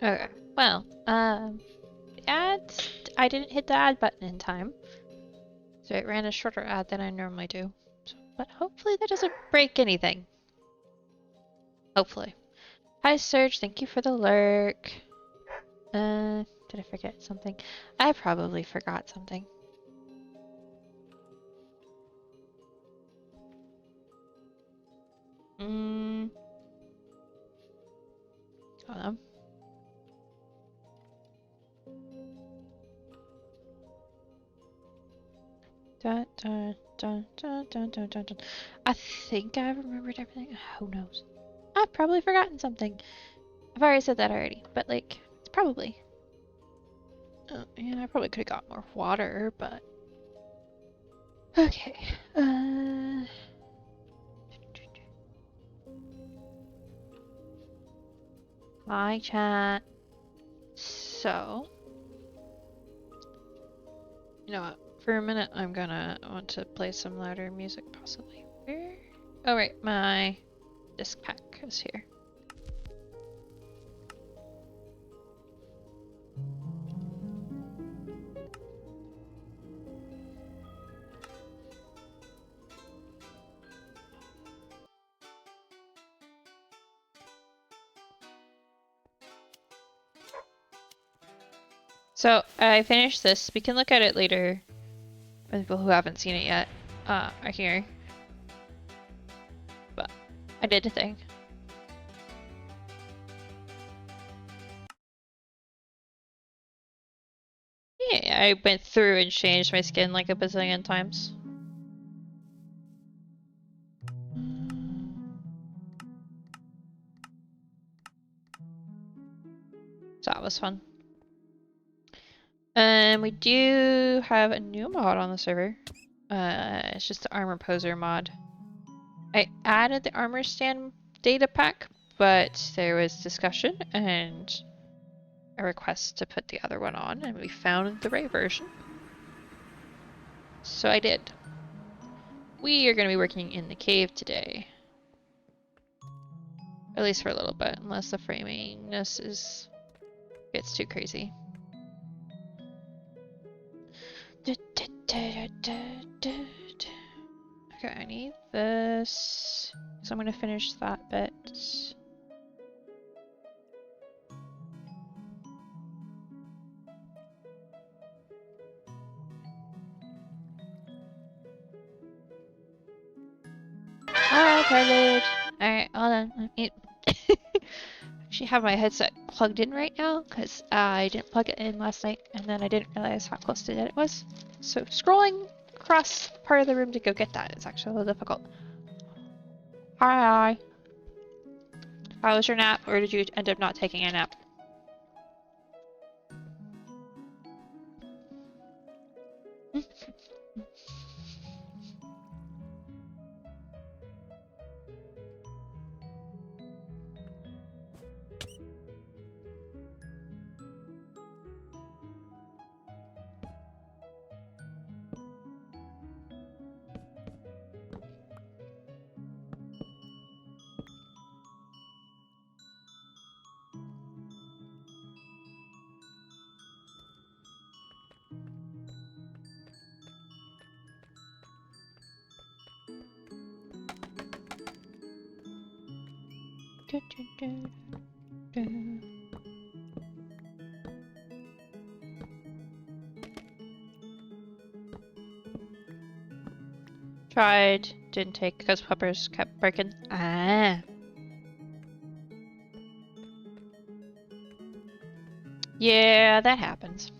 Okay. Well, ads. I didn't hit the add button in time, so it ran a shorter ad than I normally do. So, but hopefully that doesn't break anything. Hopefully. Hi, Serge. Thank you for the lurk. Did I forget something? I probably forgot something. Hold on. Dun, dun, dun, dun, dun, dun, dun, dun. I think I remembered everything. Who knows? I've probably forgotten something. I've already said that already, but like, it's probably. Yeah, I probably could have got more water, but. Okay. Hi, chat. So. You know what? For a minute, I'm gonna want to play some louder music, possibly. Where? Oh, right. My disc pack is here. So I finished this. We can look at it later. For people who haven't seen it yet, are here. But I did a thing. Yeah, I went through and changed my skin like a bazillion times. So that was fun. And we do have a new mod on the server. It's just the Armor Poser mod. I added the armor stand data pack, but there was discussion and a request to put the other one on, and we found the right version. So I did. We are going to be working in the cave today. At least for a little bit, unless the framingness gets too crazy. Okay, I need this. So I'm going to finish that bit. Alright, Prelude. Alright, hold on. Actually have my headset plugged in right now because I didn't plug it in last night and then I didn't realize how close to dead it was. So scrolling across part of the room to go get that is actually a little difficult. Hi. How was your nap, or did you end up not taking a nap? Tried, didn't take because peppers kept breaking. Ah. Yeah, that happens.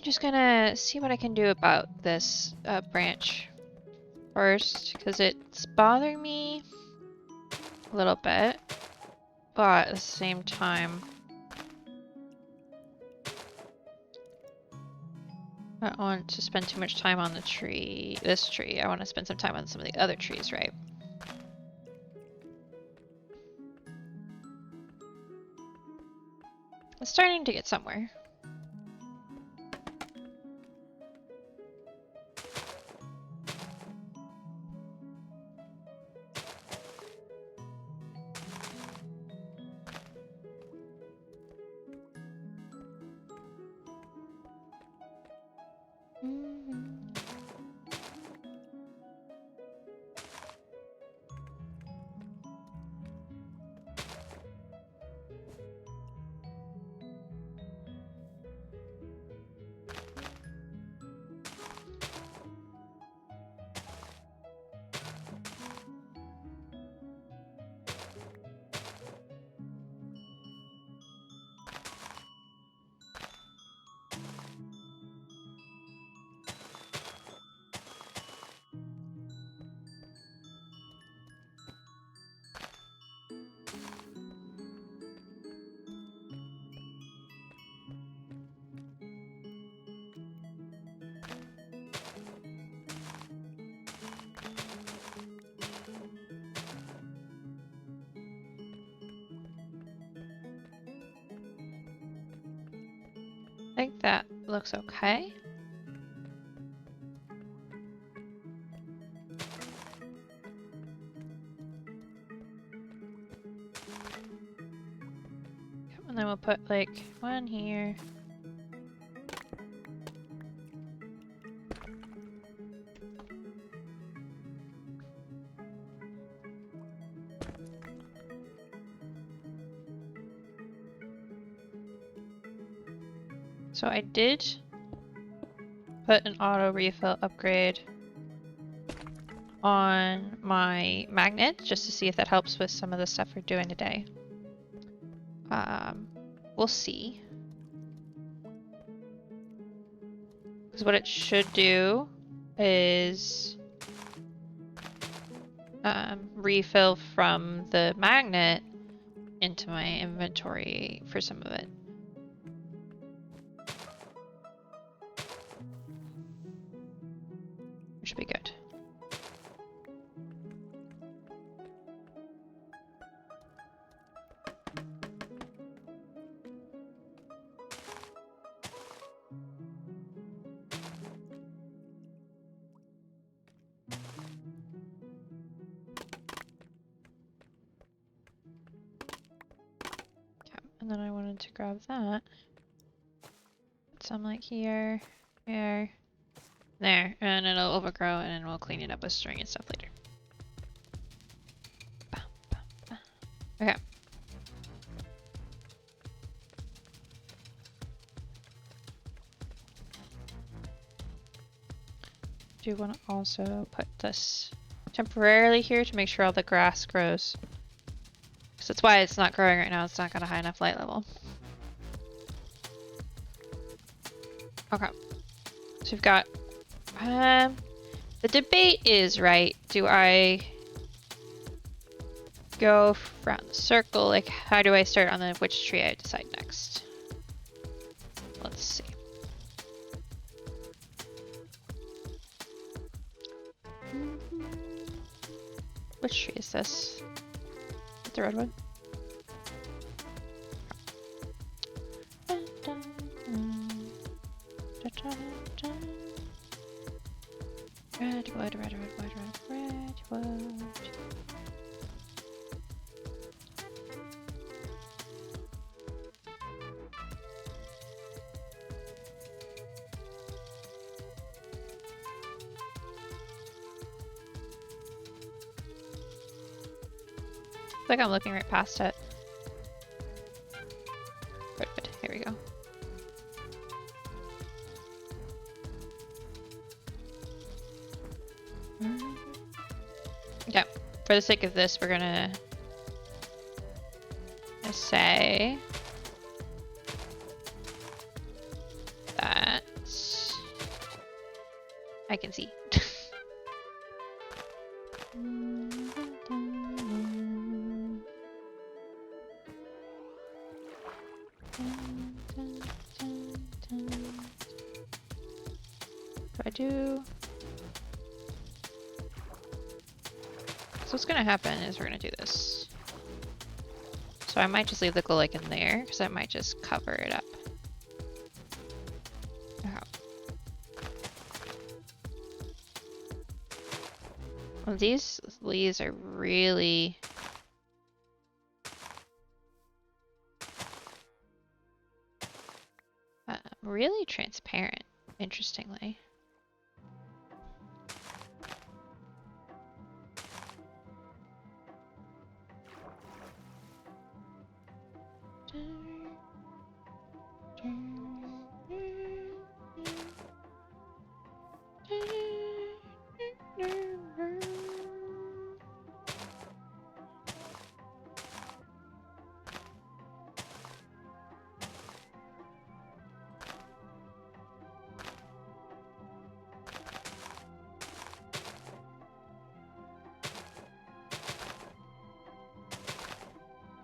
just gonna see what I can do about this branch first, because it's bothering me a little bit, but at the same time, I don't want to spend too much time on the tree, this tree. I want to spend some time on some of the other trees, right? It's starting to get somewhere. I think that looks okay. And then we'll put like one here. So I did put an auto refill upgrade on my magnet just to see if that helps with some of the stuff we're doing today. We'll see. Because what it should do is refill from the magnet into my inventory for some of it. Should be good. And then I wanted to grab that. Put some like here, there, and it'll overgrow and then we'll clean it up with string and stuff later. Okay. Do want to also put this temporarily here to make sure all the grass grows. So that's why it's not growing right now. It's not got a high enough light level. Okay. So we've got the debate is, right, do I go around the circle? Like, how do I start on the which tree I decide next? Let's see. Which tree is this? The red one? Redwood, redwood, redwood, redwood. It's like I'm looking right past it. Redwood, here we go. Okay, for the sake of this, we're gonna say that I can see. I do. So what's gonna happen is we're gonna do this. So I might just leave the glow like in there, because I might just cover it up. Well, these leaves are really really transparent, interestingly.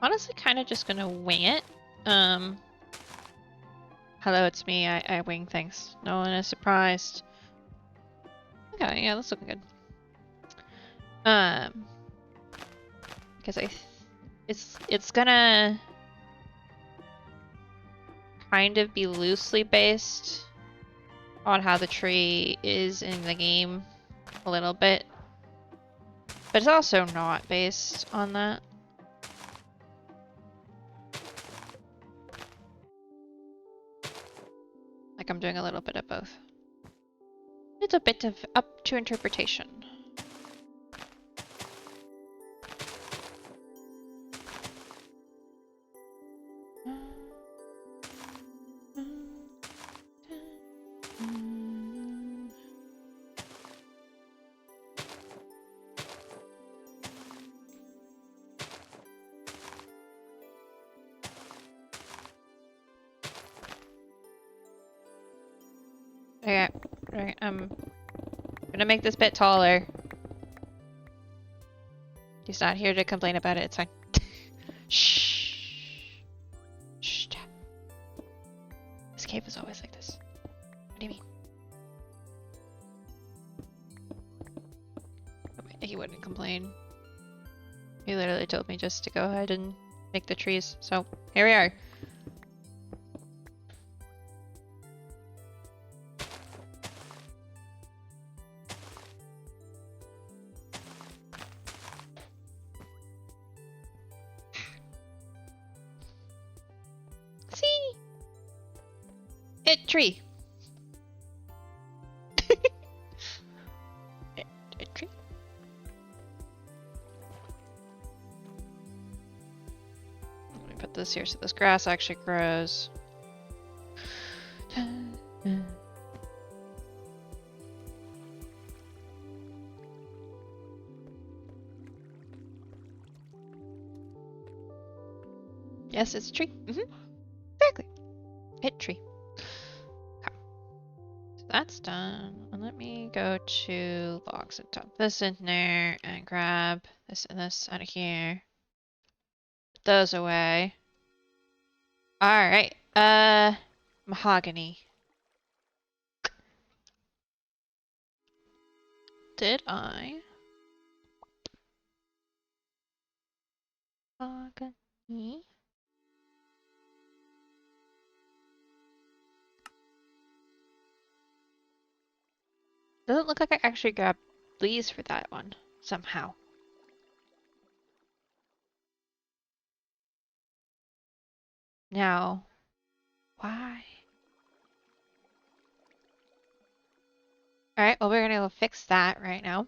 Honestly, kind of just gonna wing it. Hello, it's me. I wing things. No one is surprised. Okay, yeah, that's looking good. Because it's gonna kind of be loosely based on how the tree is in the game a little bit, but it's also not based on that. Like I'm doing a little bit of both. It's a bit of up to interpretation. Okay, I'm gonna make this bit taller. He's not here to complain about it, it's fine. Shh. Shh. This cave is always like this. What do you mean? He wouldn't complain. He literally told me just to go ahead and make the trees, so here we are. See? Hit tree. Hit tree. Let me put this here so this grass actually grows. Yes, it's a tree. Exactly. Hit tree. Okay. So that's done. And let me go to logs and dump this in there and grab this and this out of here. Put those away. Alright. Mahogany. Did I? Mahogany. Doesn't look like I actually grabbed leaves for that one, somehow. Now, why? Alright, well we're gonna go fix that right now.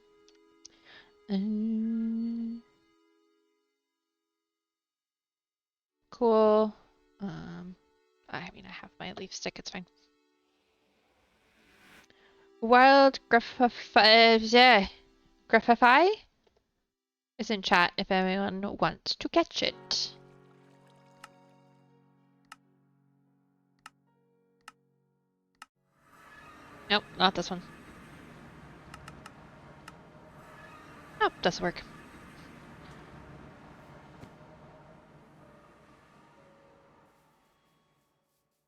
Cool. I mean, I have my leaf stick, it's fine. Wild Graphify is in chat if anyone wants to catch it. Nope, not this one. Oh, does work.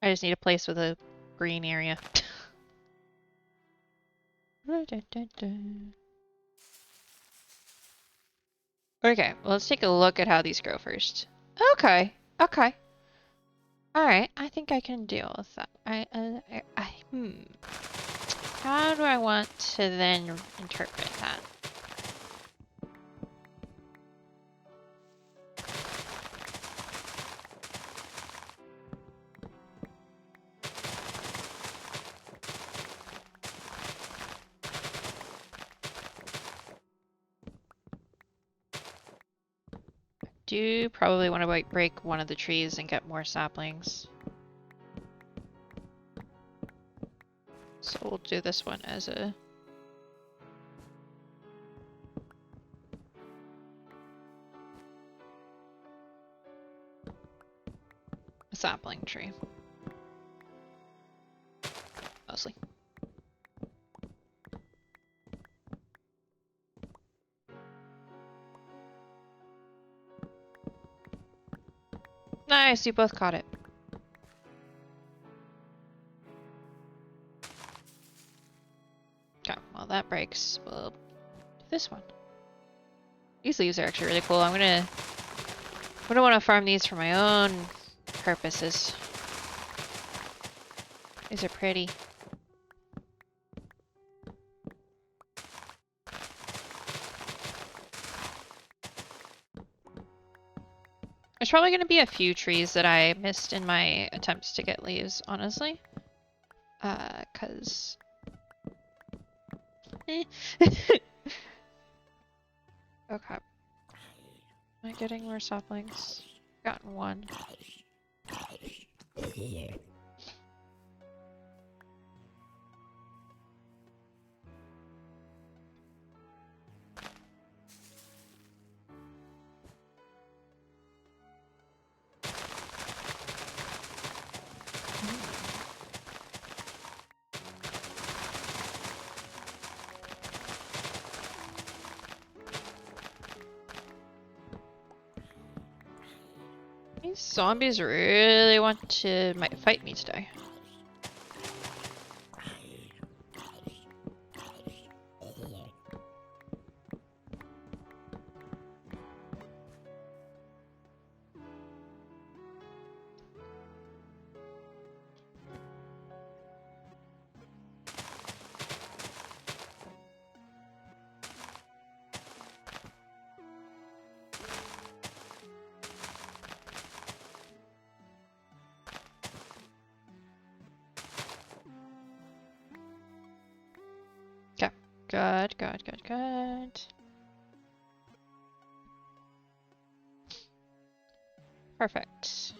I just need a place with a green area. Okay, well, let's take a look at how these grow first. Okay, okay. Alright, I think I can deal with that. How do I want to then interpret that? Do probably want to break one of the trees and get more saplings. So we'll do this one as a sapling tree. Mostly. Nice, you both caught it. Okay, well that breaks. We'll do this one. These leaves are actually really cool. I'm gonna want to farm these for my own purposes. These are pretty. There's probably going to be a few trees that I missed in my attempts to get leaves, honestly. 'Cause... Okay. Am I getting more saplings? Gotten one. These zombies really want to fight me today. Okay. Good. Perfect.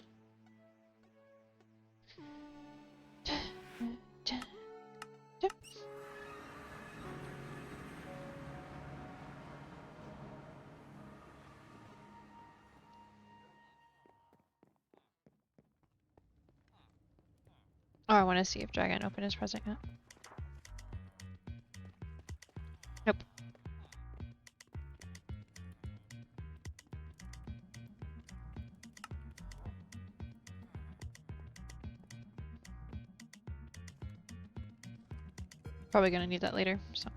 Oh, I want to see if Dragon Open is present yet. Nope. Probably gonna need that later, so.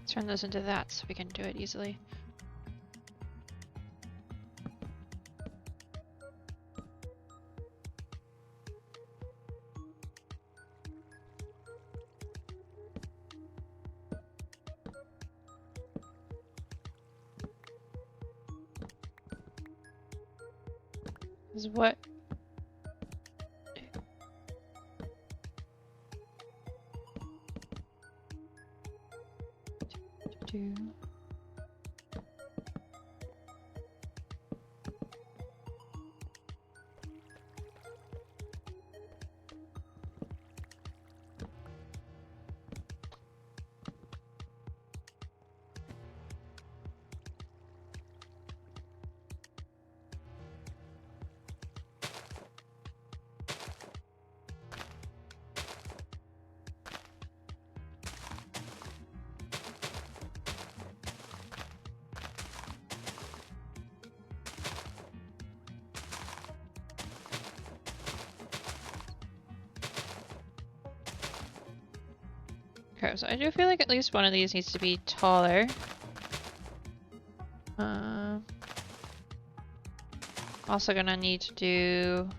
Turn those into that so we can do it easily. Is what? Do. Okay, so I do feel like at least one of these needs to be taller. Also gonna need to do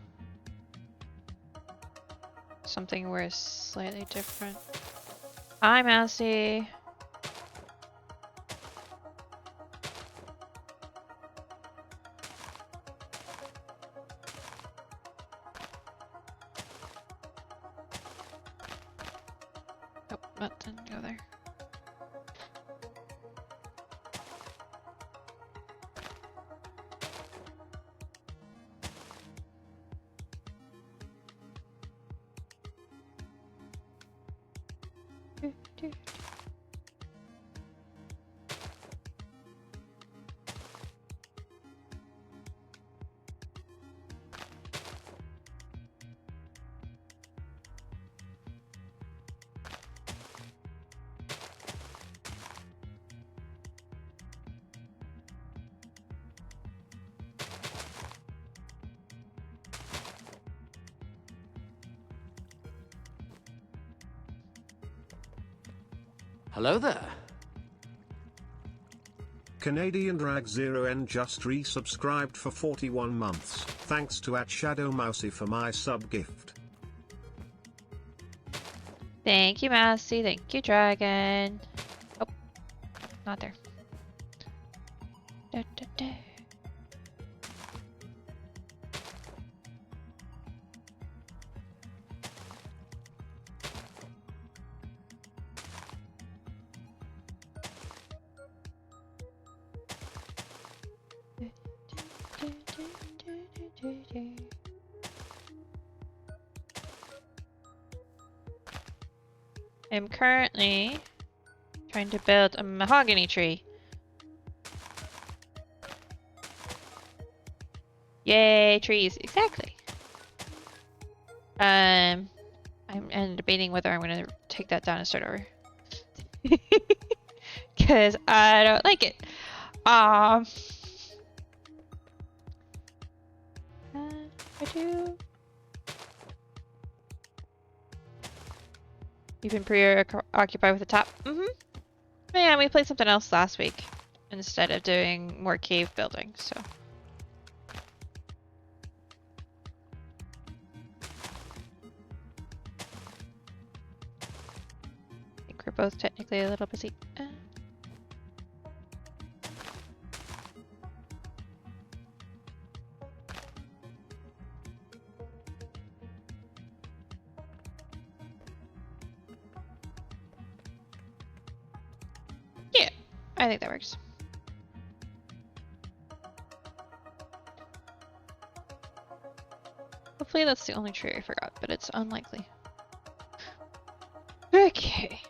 something where it's slightly different. Hi, Massey. Nope, that didn't go there. Hello there. Canadian Drag Zero N just resubscribed for 41 months. Thanks to @ShadowMousy for my sub gift. Thank you, Massey. Thank you, Dragon. Oh, not there. Da, da, da. I'm currently trying to build a mahogany tree. Yay, trees. Exactly. I'm debating whether I'm gonna take that down and start over. Cause I don't like it. I do. You've been preoccupied with the top. Yeah, we played something else last week instead of doing more cave building, so. I think we're both technically a little busy. Yeah, I think that works. Hopefully that's the only tree I forgot, but it's unlikely. Okay.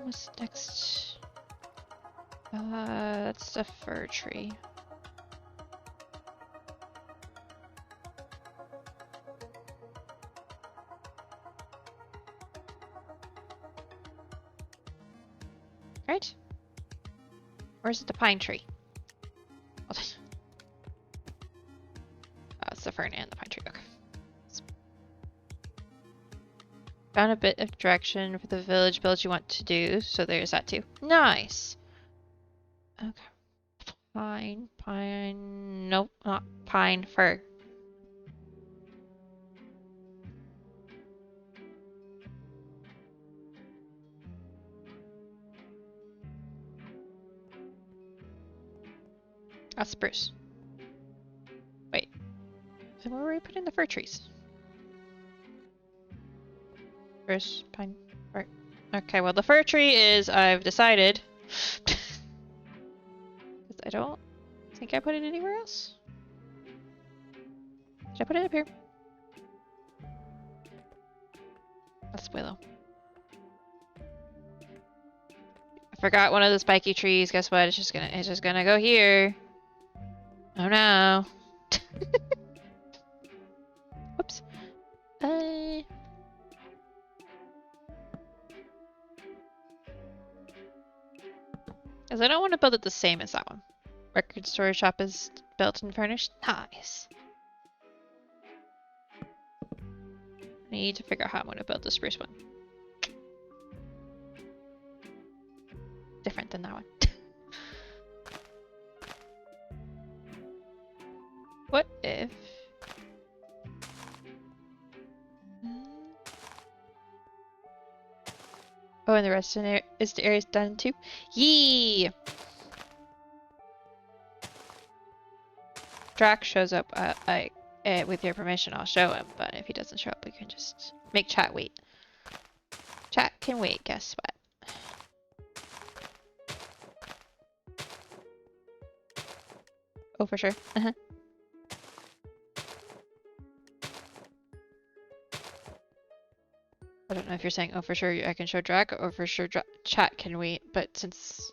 What's next? That's a fir tree. Right? Or is it the pine tree? Oh, it's the fern and the pine tree. Okay. Found a bit of direction for the village build you want to do, so there's that too. Nice! Okay. Pine... Nope, not pine, fir. That's spruce. Wait. Then where were we putting the fir trees? Spruce, pine, fir. Okay, well the fir tree is, I've decided. I don't think I put it anywhere else. Did I put it up here? That's willow. I forgot one of the spiky trees. Guess what? It's just gonna go here. Oh no. Whoops. Because I don't want to build it the same as that one. Record storage shop is built and furnished. Nice. I need to figure out how I'm going to build the spruce one. different than that one. What if... Oh, and the rest of the area's done too? Yee! Drac shows up, with your permission, I'll show him, but if he doesn't show up, we can just make chat wait. Chat can wait, guess what? Oh, for sure. Uh-huh. I don't know if you're saying, oh, for sure I can show Drac, or for sure chat can wait, but since...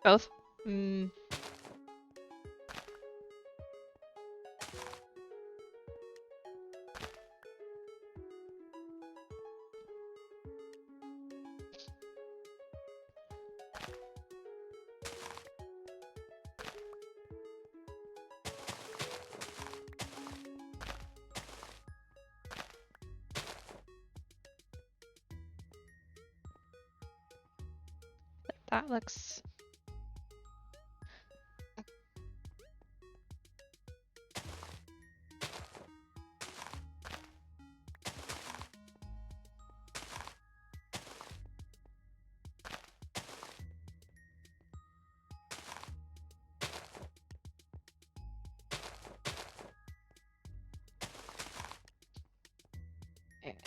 Both? Mm. That looks...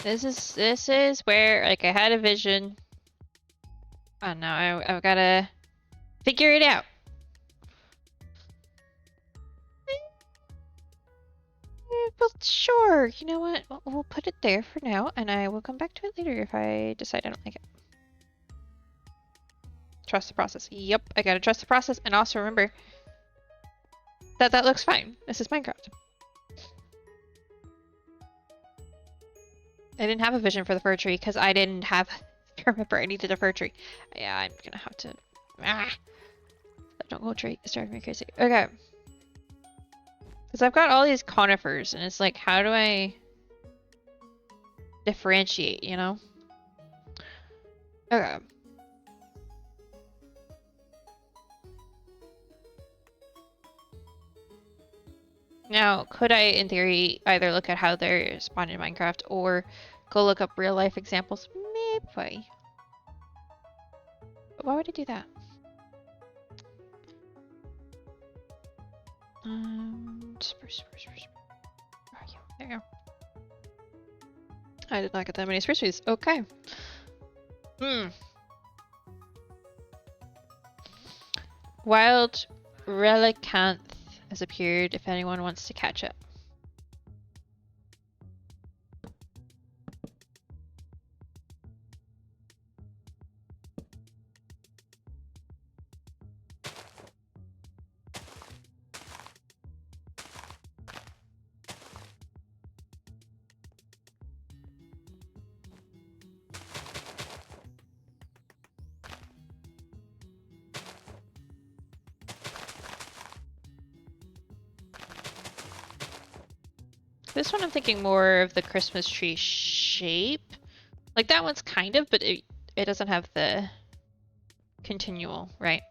This is where, like, I had a vision. Oh no, I've gotta figure it out. Well, sure. You know what? We'll put it there for now, and I will come back to it later if I decide I don't like it. Trust the process. Yep, I gotta trust the process, and also remember that that looks fine. This is Minecraft. I didn't have a vision for the fir tree because I didn't have... Remember, I needed a fir tree. Yeah, I'm gonna have to... Don't go tree. It's driving me crazy. Okay. Because I've got all these conifers, and it's like, how do I differentiate, you know? Okay. Now, could I, in theory, either look at how they're spawned in Minecraft or go look up real-life examples? Maybe. But why would I do that? Spruce. Where are you? There you go. I did not get that many spruce trees. Okay. Wild Relicanth has appeared if anyone wants to catch it. This one I'm thinking more of the Christmas tree shape. Like that one's kind of, but it doesn't have the continual, right?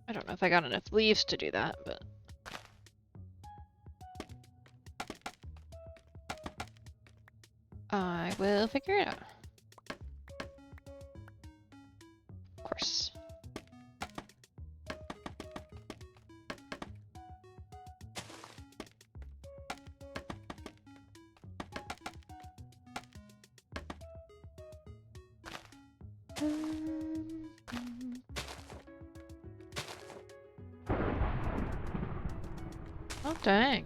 I don't know if I got enough leaves to do that, but... I will figure it out. Of course. Oh, dang.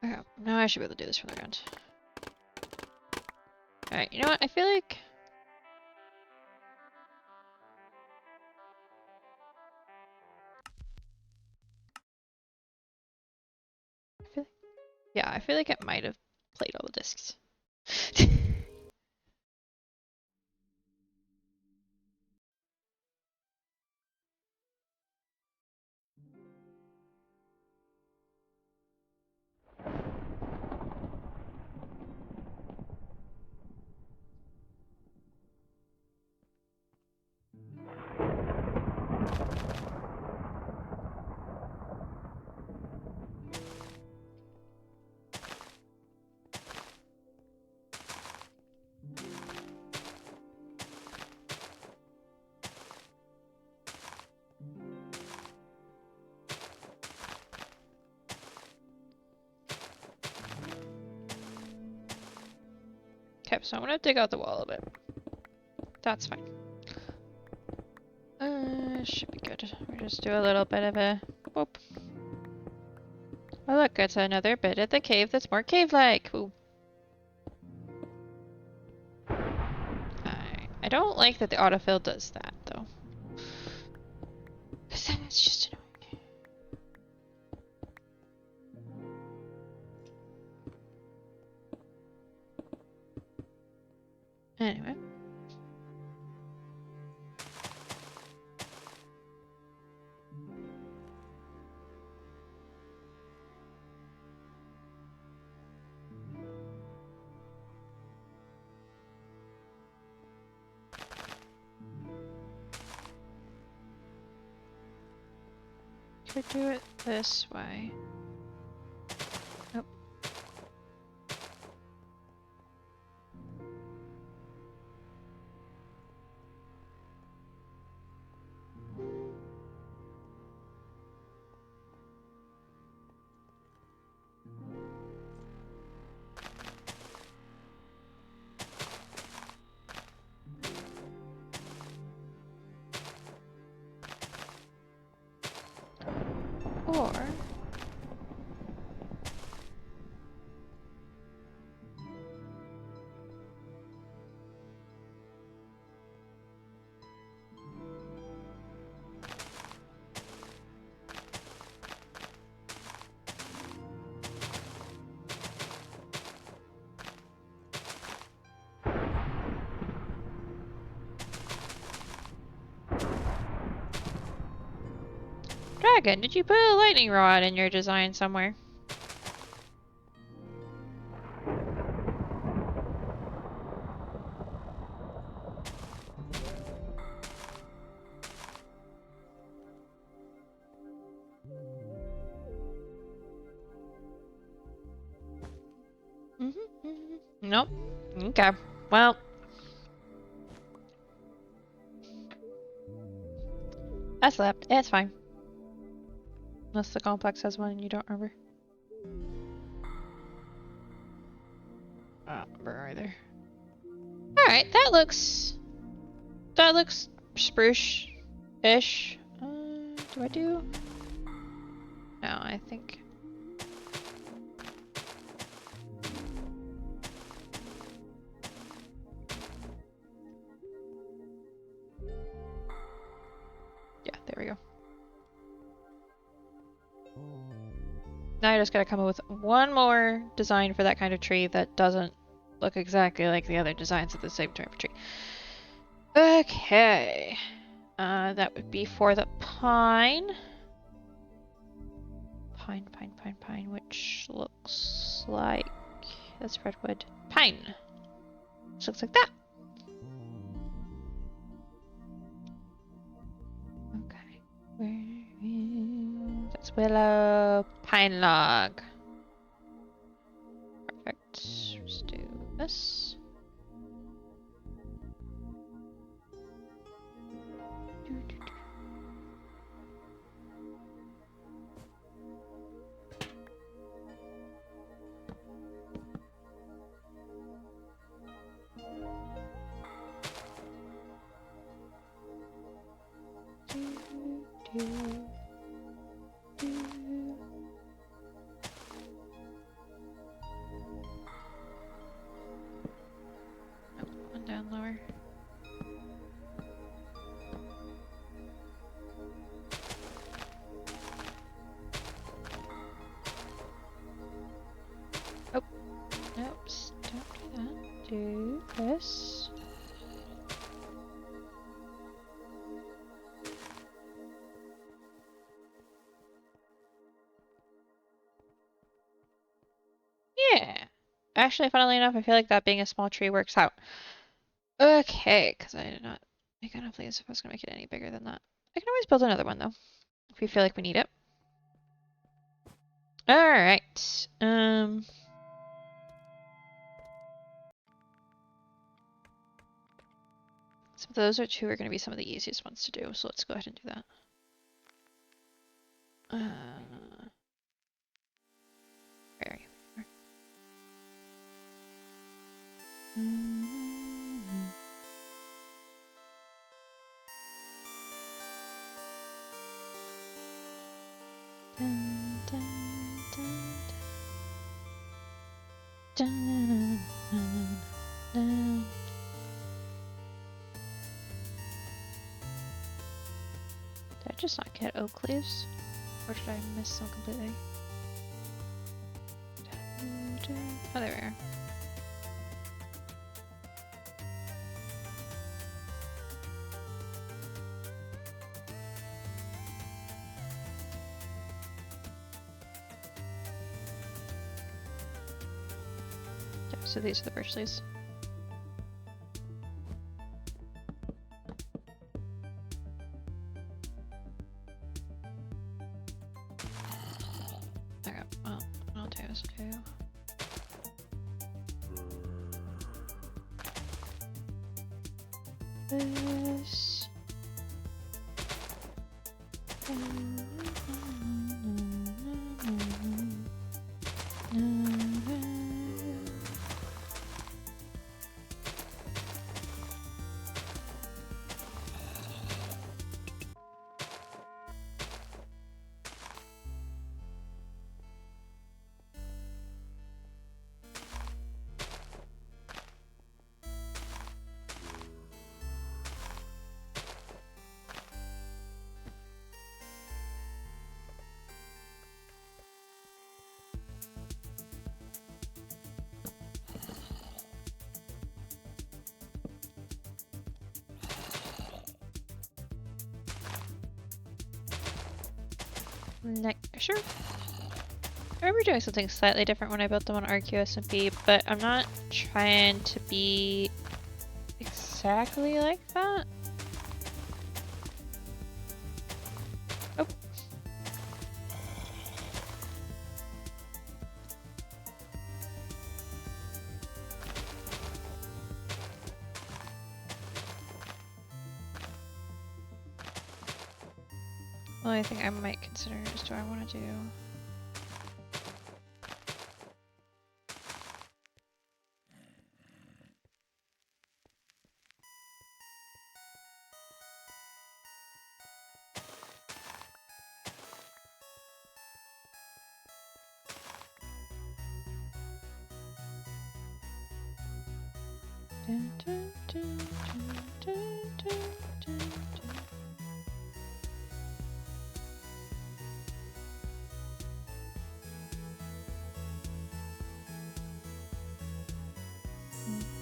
Okay, now I should be able to do this from the ground. Alright, you know what? I feel like... Yeah, I feel like it might have played all the discs. Okay, so I'm gonna dig out the wall a bit. That's fine. Should be good. We just do a little bit of a whoop. Oh look, it's another bit of the cave that's more cave-like. Ooh. I don't like that the autofill does that though. Cause then it's just annoying. Anyway. Could do it this way. Nope. Or Dragon, did you put a lightning rod in your design somewhere? Nope. Okay. Well. That's left. It's fine. Unless the complex has one and you don't remember. I don't remember either. Alright, that looks spruce-ish. Do I do? No, I think. Yeah, there we go. Now I just gotta come up with one more design for that kind of tree that doesn't look exactly like the other designs of the same type of tree. Okay. That would be for the pine. Pine, which looks like... That's redwood. Pine. Which looks like that. Okay. Where is... That's willow. Pine log. Perfect. Let's do this. Actually, funnily enough, I feel like that being a small tree works out. Okay, because I did not make enough leaves if I was going to make it any bigger than that. I can always build another one, though, if we feel like we need it. Alright. So those are two are going to be some of the easiest ones to do, so let's go ahead and do that. Where are you? Dun, dun, dun, dun, dun, dun. Did I just not get oak leaves? Or did I miss them completely? Oh, there we are. Yeah, so these are the birch leaves. Okay, well, I'll do this too. This. Sure. I remember doing something slightly different when I built them on ArcUSMP, but I'm not trying to be exactly like that. Oh. Well, I think I might consider is do I want to do... Dun, dun, dun, dun, dun, dun, dun.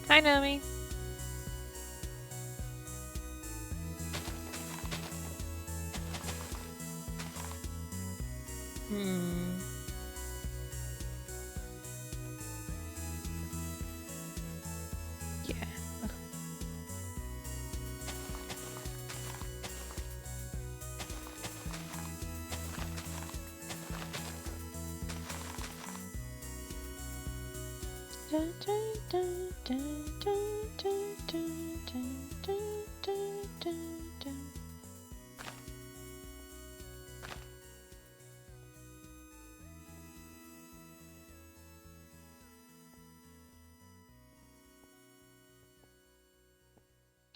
Hi, Nomi. Yeah. Okay. Dun, dun, dun, dun, dun, dun, dun, dun, dun, dun, dun, dun.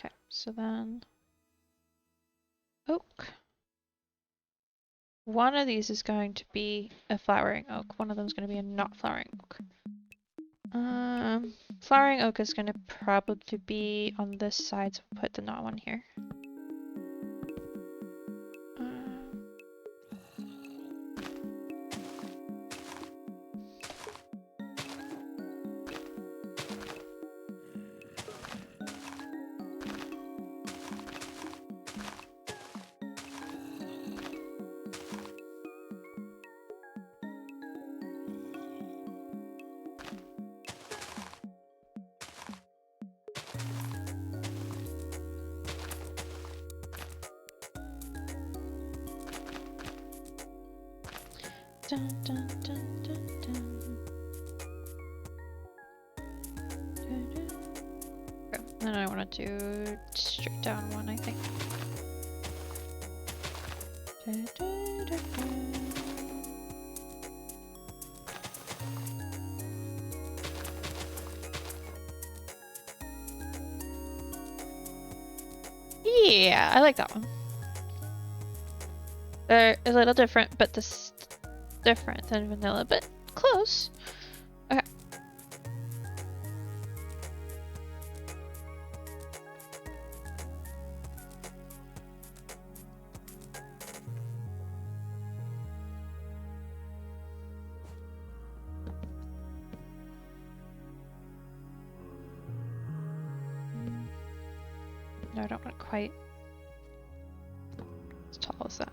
Okay, so then oak. One of these is going to be a flowering oak. One of them is going to be a not flowering oak. Flowering oak is going to probably be on this side, so we'll put the not one here. Dun, dun, dun, dun, dun. Dun, dun. Okay, then I want to do straight down one, I think. Dun, dun, dun, dun. Yeah, I like that one. They're a little different, but this different than vanilla, but close. Okay. No, I don't want quite as tall as that.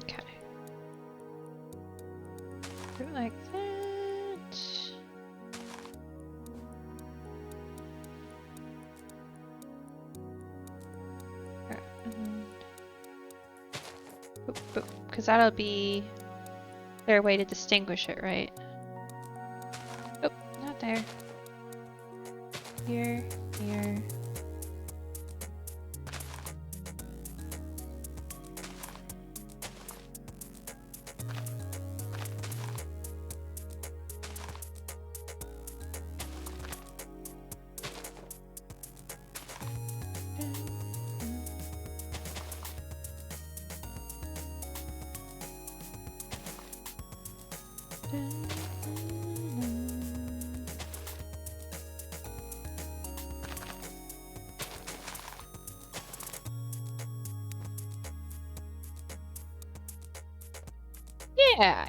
Okay. Do it like that. Okay, and then boop, boop, because that'll be their way to distinguish it, right? Oh, not there. Here, here.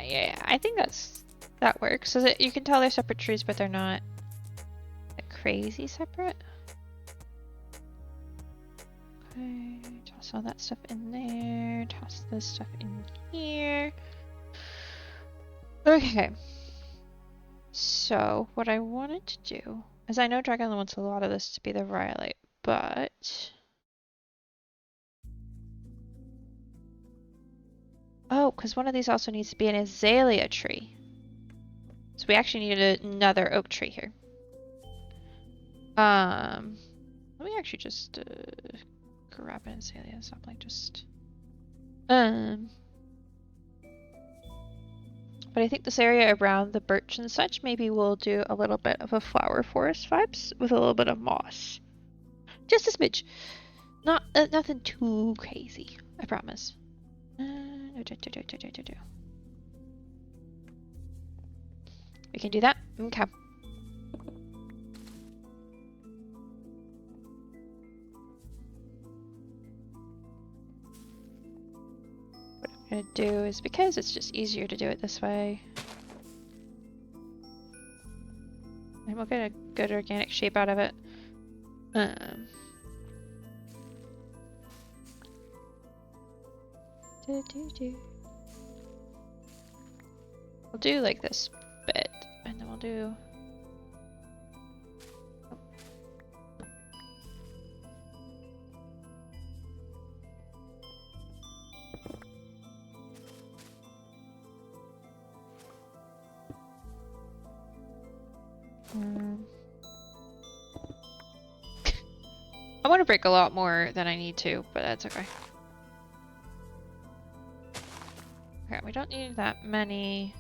Yeah, I think that works. So that you can tell they're separate trees, but they're not like crazy separate. Okay, toss all that stuff in there. Toss this stuff in here. Okay. So what I wanted to do is I know Dragon wants a lot of this to be the Rhyolite, but oh, because one of these also needs to be an azalea tree. So we actually need another oak tree here. Let me actually just grab an azalea. So I'm like just But I think this area around the birch and such, maybe we'll do a little bit of a flower forest vibes with a little bit of moss. Just a smidge. Not nothing too crazy, I promise. We can do that? Okay. What I'm gonna do is, because it's just easier to do it this way, and we'll get a good organic shape out of it. We'll do like this bit, and then we'll do. I want to break a lot more than I need to, but that's okay. Okay, we don't need that many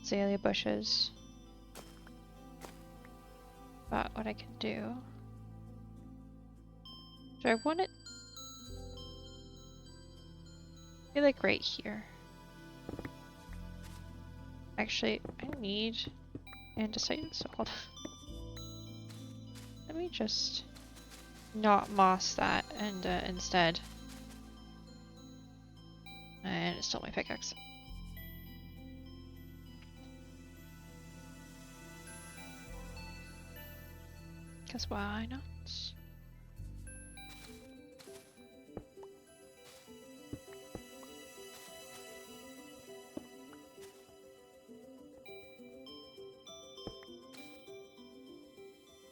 azalea bushes. But what I can do... Do I want it? I feel like right here. Actually, I need andesite, so hold on. Let me just not moss that and instead. And it stole my pickaxe. Because why not?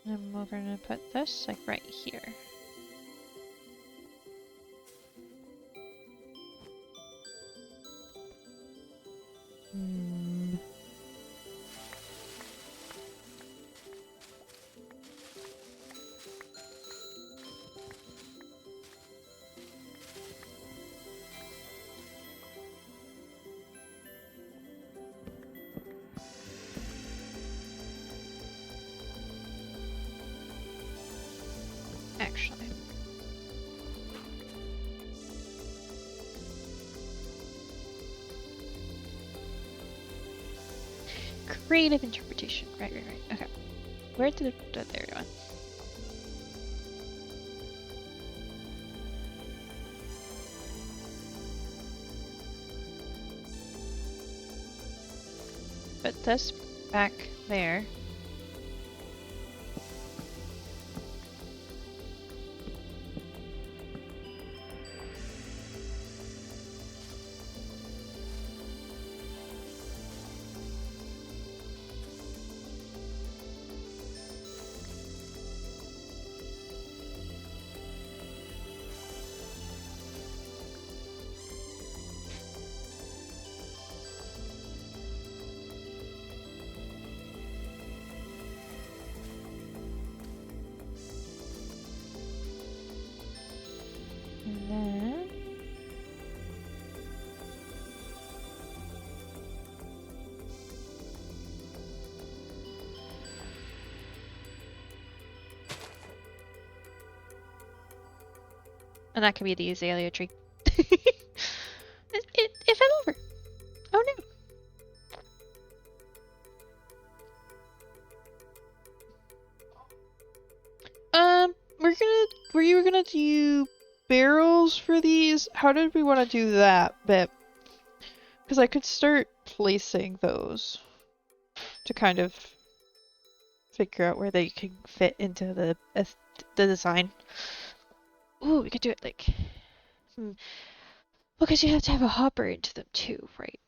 And we're gonna put this like right here. Actually. Creative interpretation. Right. Okay. Where did it... there we go. Put this back there. And then... and that could be the azalea tree. It fell over. Oh no. Were you gonna do barrels for these? How did we want to do that bit? Because I could start placing those to kind of figure out where they can fit into the design. Ooh, we could do it like... because you have to have a hopper into them too, right?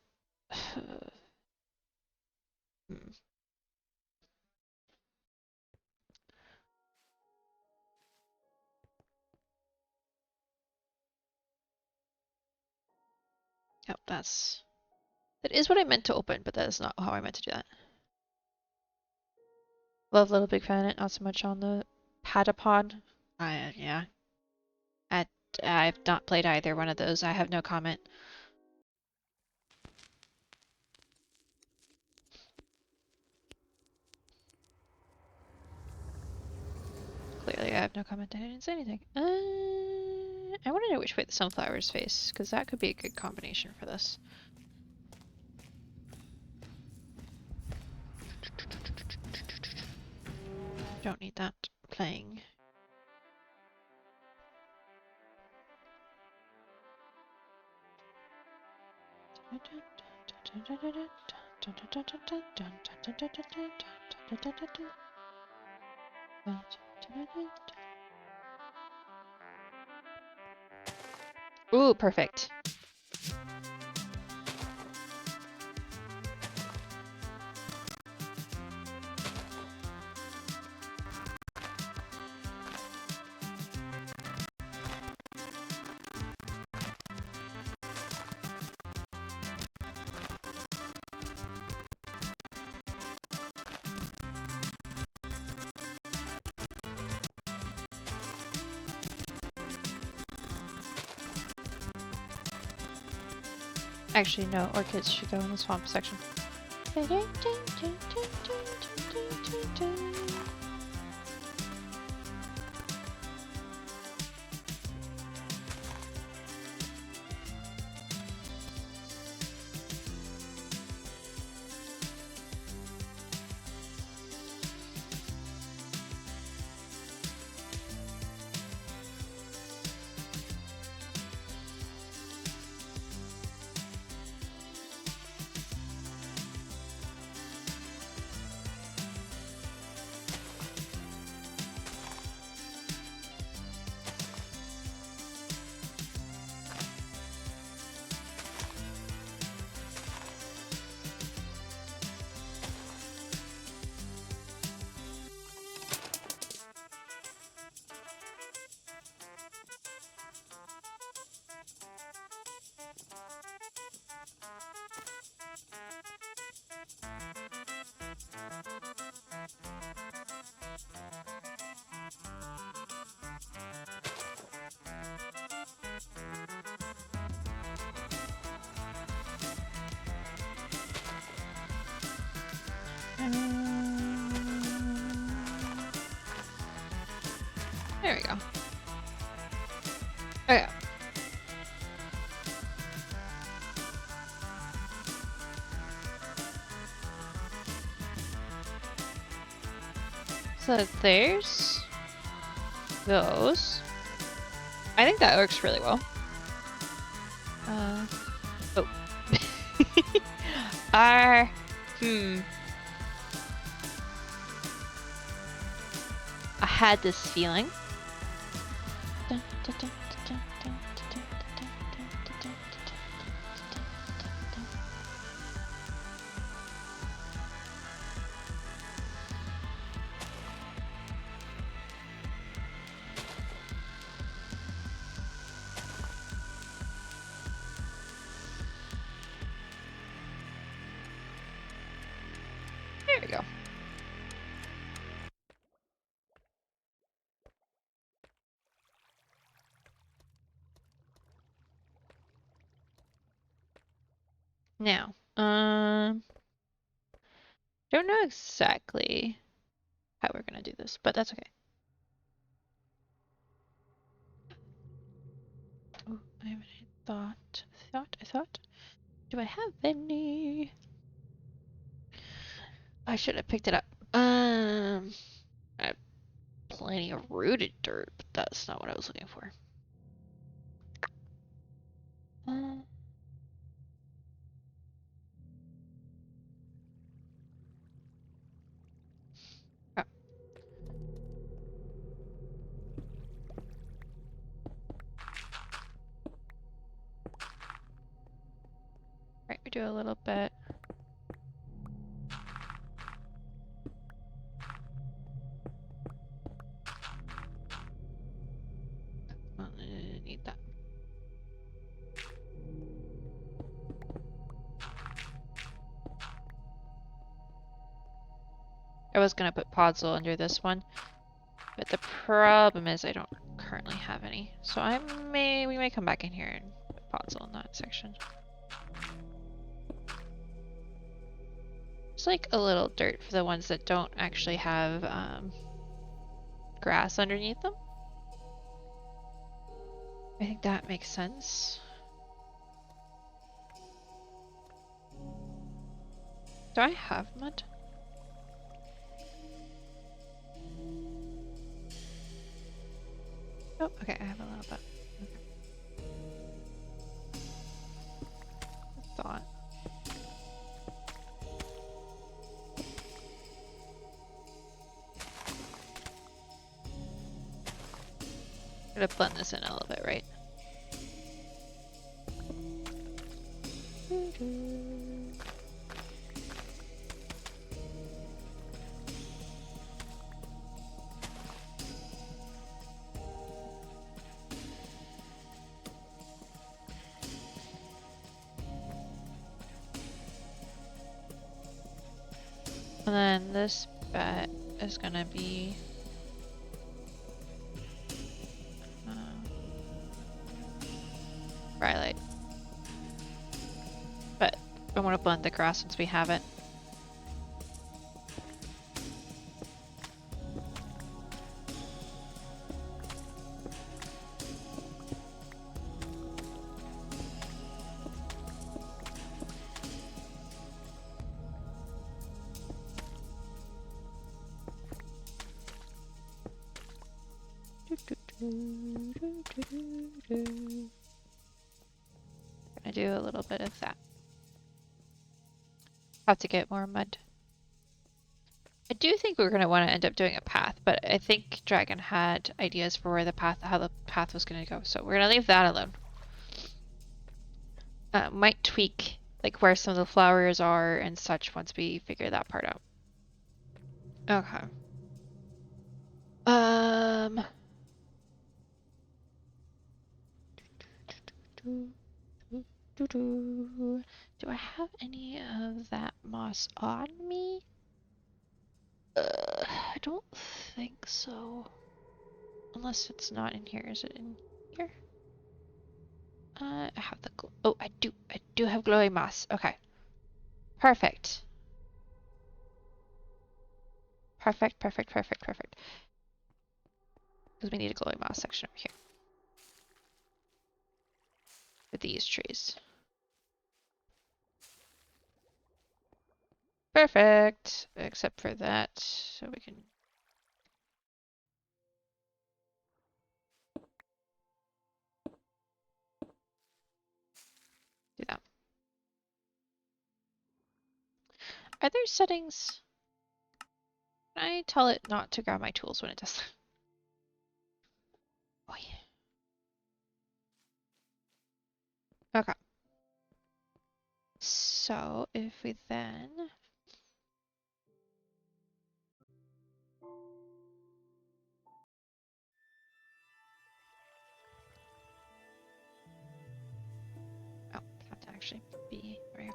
Oh, that is what I meant to open, but that is not how I meant to do that. Love Little Big Planet, not so much on the Patapon. Yeah. I've not played either one of those. I have no comment. Clearly I have no comment. I didn't say anything. I want to know which way the sunflowers face, because that could be a good combination for this. Don't need that playing. Ooh, perfect. Actually, no, orchids should go in the swamp section. There we go. Okay. So there's those. I think that works really well. Oh. R. I had this feeling. There we go. Now, don't know exactly how we're gonna do this, but that's okay. Oh, I have any thought. Do I have any? I should have picked it up. I have plenty of rooted dirt, but that's not what I was looking for. Oh. Right, we do a little bit. Need that. I was gonna put Podzol under this one, but the problem is I don't currently have any. So we may come back in here and put Podzol in that section. It's like a little dirt for the ones that don't actually have grass underneath them. I think that makes sense. Do I have mud? Oh, okay, I have a little bit. Okay. I thought. I'm gonna blend this in a little bit, right? And then this bit is gonna be Rhyolite. But I want to blend the grass since we have it. Gonna do a little bit of that. Have to get more mud. I do think we're gonna want to end up doing a path, but I think Dragon had ideas for where how the path was gonna go, so we're gonna leave that alone. Might tweak like where some of the flowers are and such once we figure that part out. Okay. Do I have any of that moss on me? I don't think so. Unless it's not in here. Is it in here? I have the oh, I do have glowing moss. Okay. Perfect. Perfect, perfect, perfect, perfect. Because we need a glowing moss section over here. For these trees. Perfect. Except for that, so we can... do that. Are there settings? Can I tell it not to grab my tools when it does that? Oh yeah. Okay. So if we then... Oh, have to actually be right here.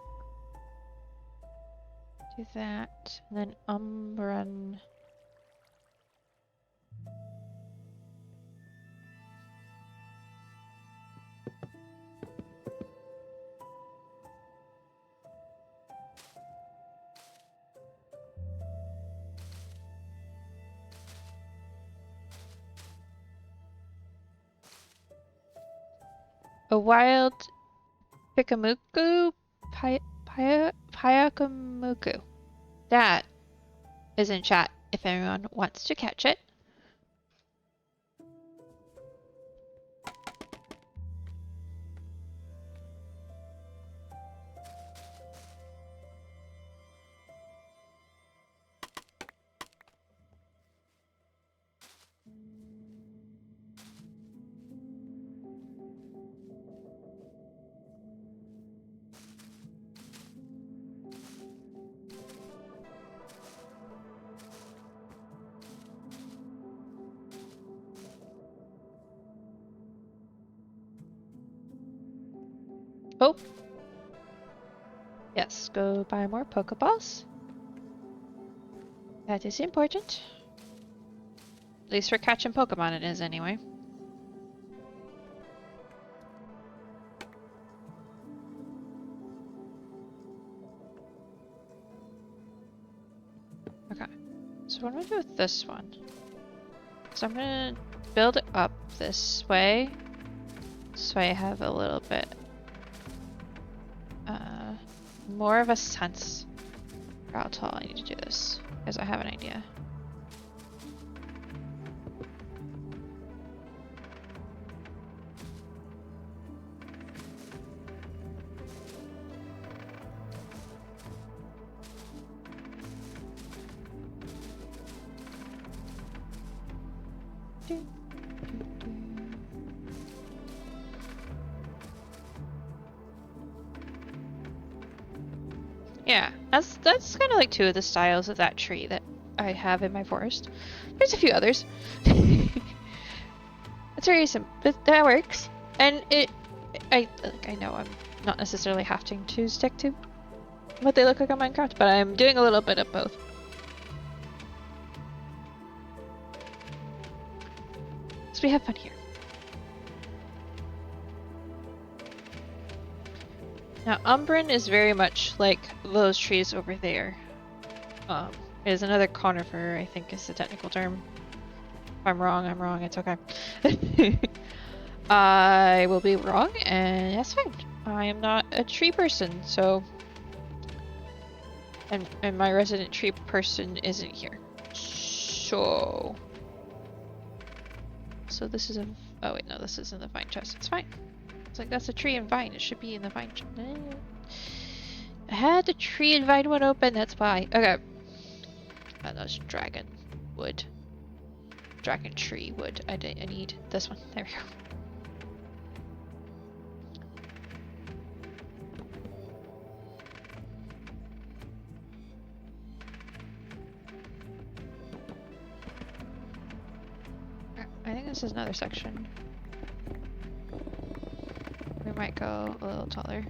Do that, and then Umbran. A wild Pikamuku Pyakamuku. That is in chat if anyone wants to catch it. Oh. Yes, go buy more Pokeballs. That is important. At least for catching Pokemon it is anyway. Okay. So what am I gonna do with this one? So I'm gonna build it up this way. So I have a little bit more of a sense for how tall I need to do this. Because I have an idea. Yeah, that's kind of like two of the styles of that tree that I have in my forest. There's a few others. It's very simple, but that works. And I know I'm not necessarily having to stick to what they look like on Minecraft, but I'm doing a little bit of both. So we have fun here. Now, Umbran is very much like those trees over there. It is another conifer, I think is the technical term. If I'm wrong, it's okay. I will be wrong, and that's fine. I am not a tree person, so... And my resident tree person isn't here. So this is a... Oh wait, no, this isn't the vine chest. It's fine. It's like, that's a tree and vine. It should be in the vine chest. I had the tree and vine one open, that's why. Okay. And that's dragon wood. Dragon tree wood. I need this one. There we go. I think this is another section. We might go a little taller.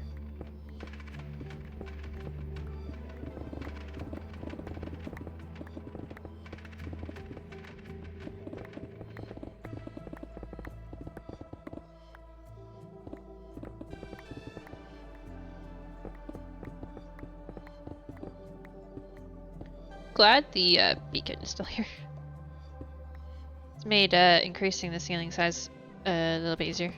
glad the beacon is still here. It's made increasing the ceiling size a little bit easier.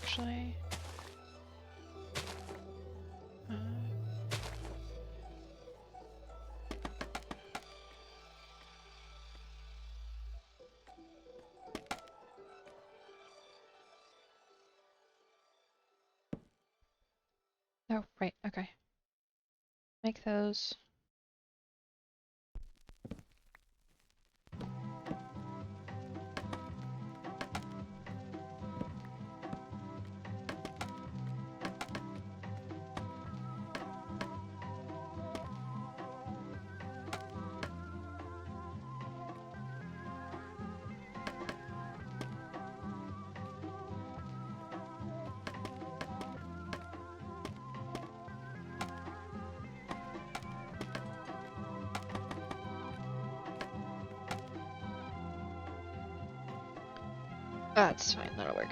Actually, oh, right, okay. Make those. That's fine, that'll work.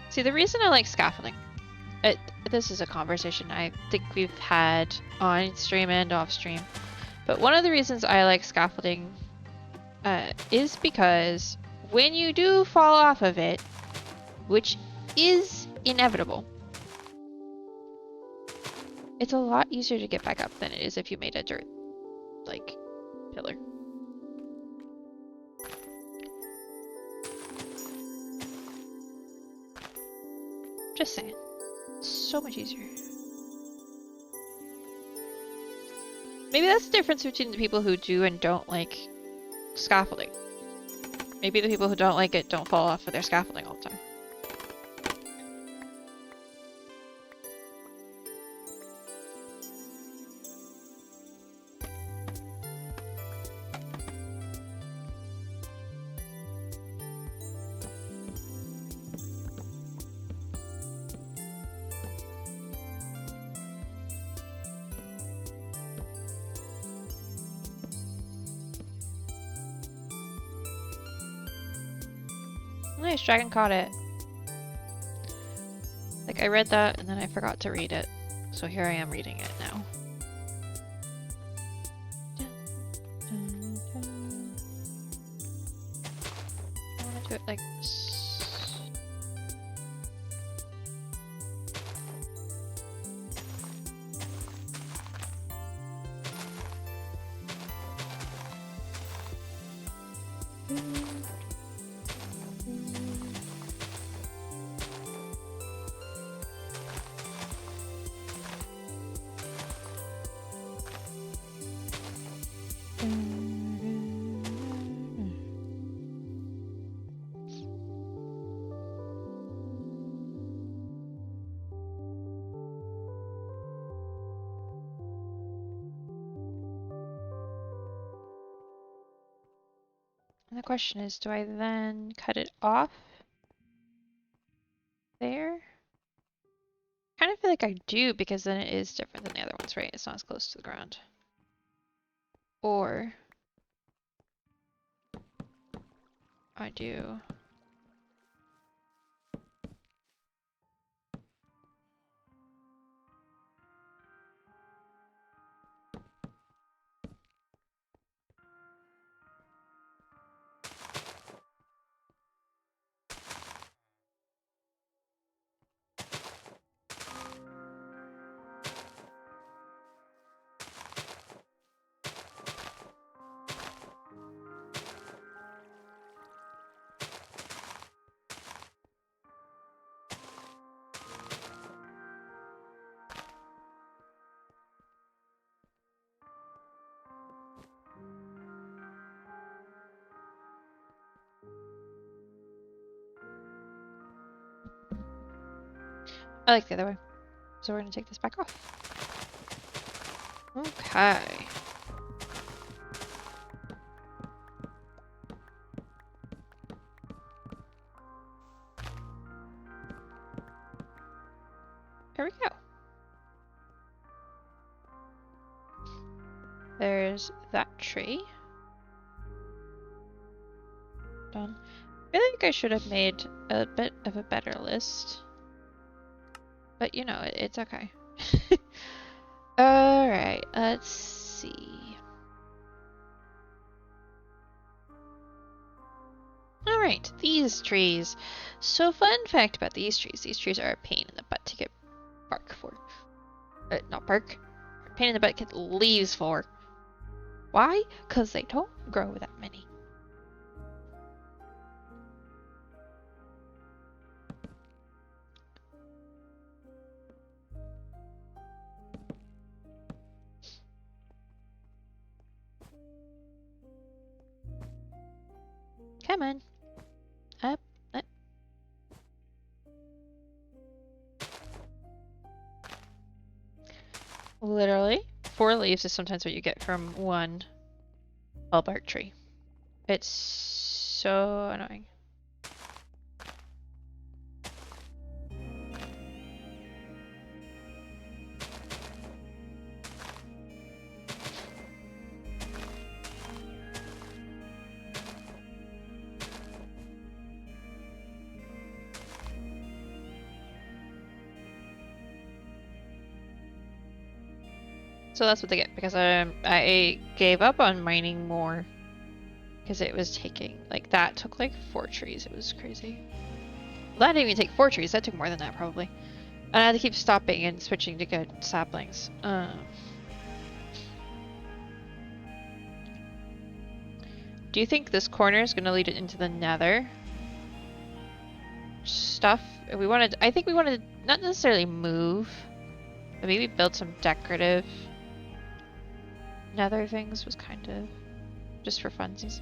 See, the reason I like scaffolding, this is a conversation I think we've had on stream and off stream, but one of the reasons I like scaffolding is because when you do fall off of it, which is inevitable, it's a lot easier to get back up than it is if you made a dirt, like, pillar. Just saying. So much easier. Maybe that's the difference between the people who do and don't like scaffolding. Maybe the people who don't like it don't fall off of their scaffolding all the time. Nice, dragon caught it. Like, I read that and then I forgot to read it. So here I am reading it now. I want to do it like this. And the question is, do I then cut it off there? I kind of feel like I do because then it is different than the other ones, right? It's not as close to the ground. Or I do. I like the other way. So we're gonna take this back off. Okay. There we go. There's that tree. Done. I feel like I should have made a bit of a better list. But you know, it's okay. Alright, let's see. Alright, these trees. So fun fact about these trees are a pain in the butt to get bark for. Not bark. A pain in the butt to get leaves for. Why? Because they don't grow that many. Come on. Up, up. Literally, 4 leaves is sometimes what you get from one tall bark tree. It's so annoying. So that's what they get, because I gave up on mining more because it was taking, like, that took like 4 trees. It was crazy. Well, that didn't even take 4 trees. That took more than that, probably. And I had to keep stopping and switching to good saplings. Do you think this corner is going to lead it into the nether stuff? I think we wanted to not necessarily move, but maybe build some decorative nether things, was kind of just for funsies.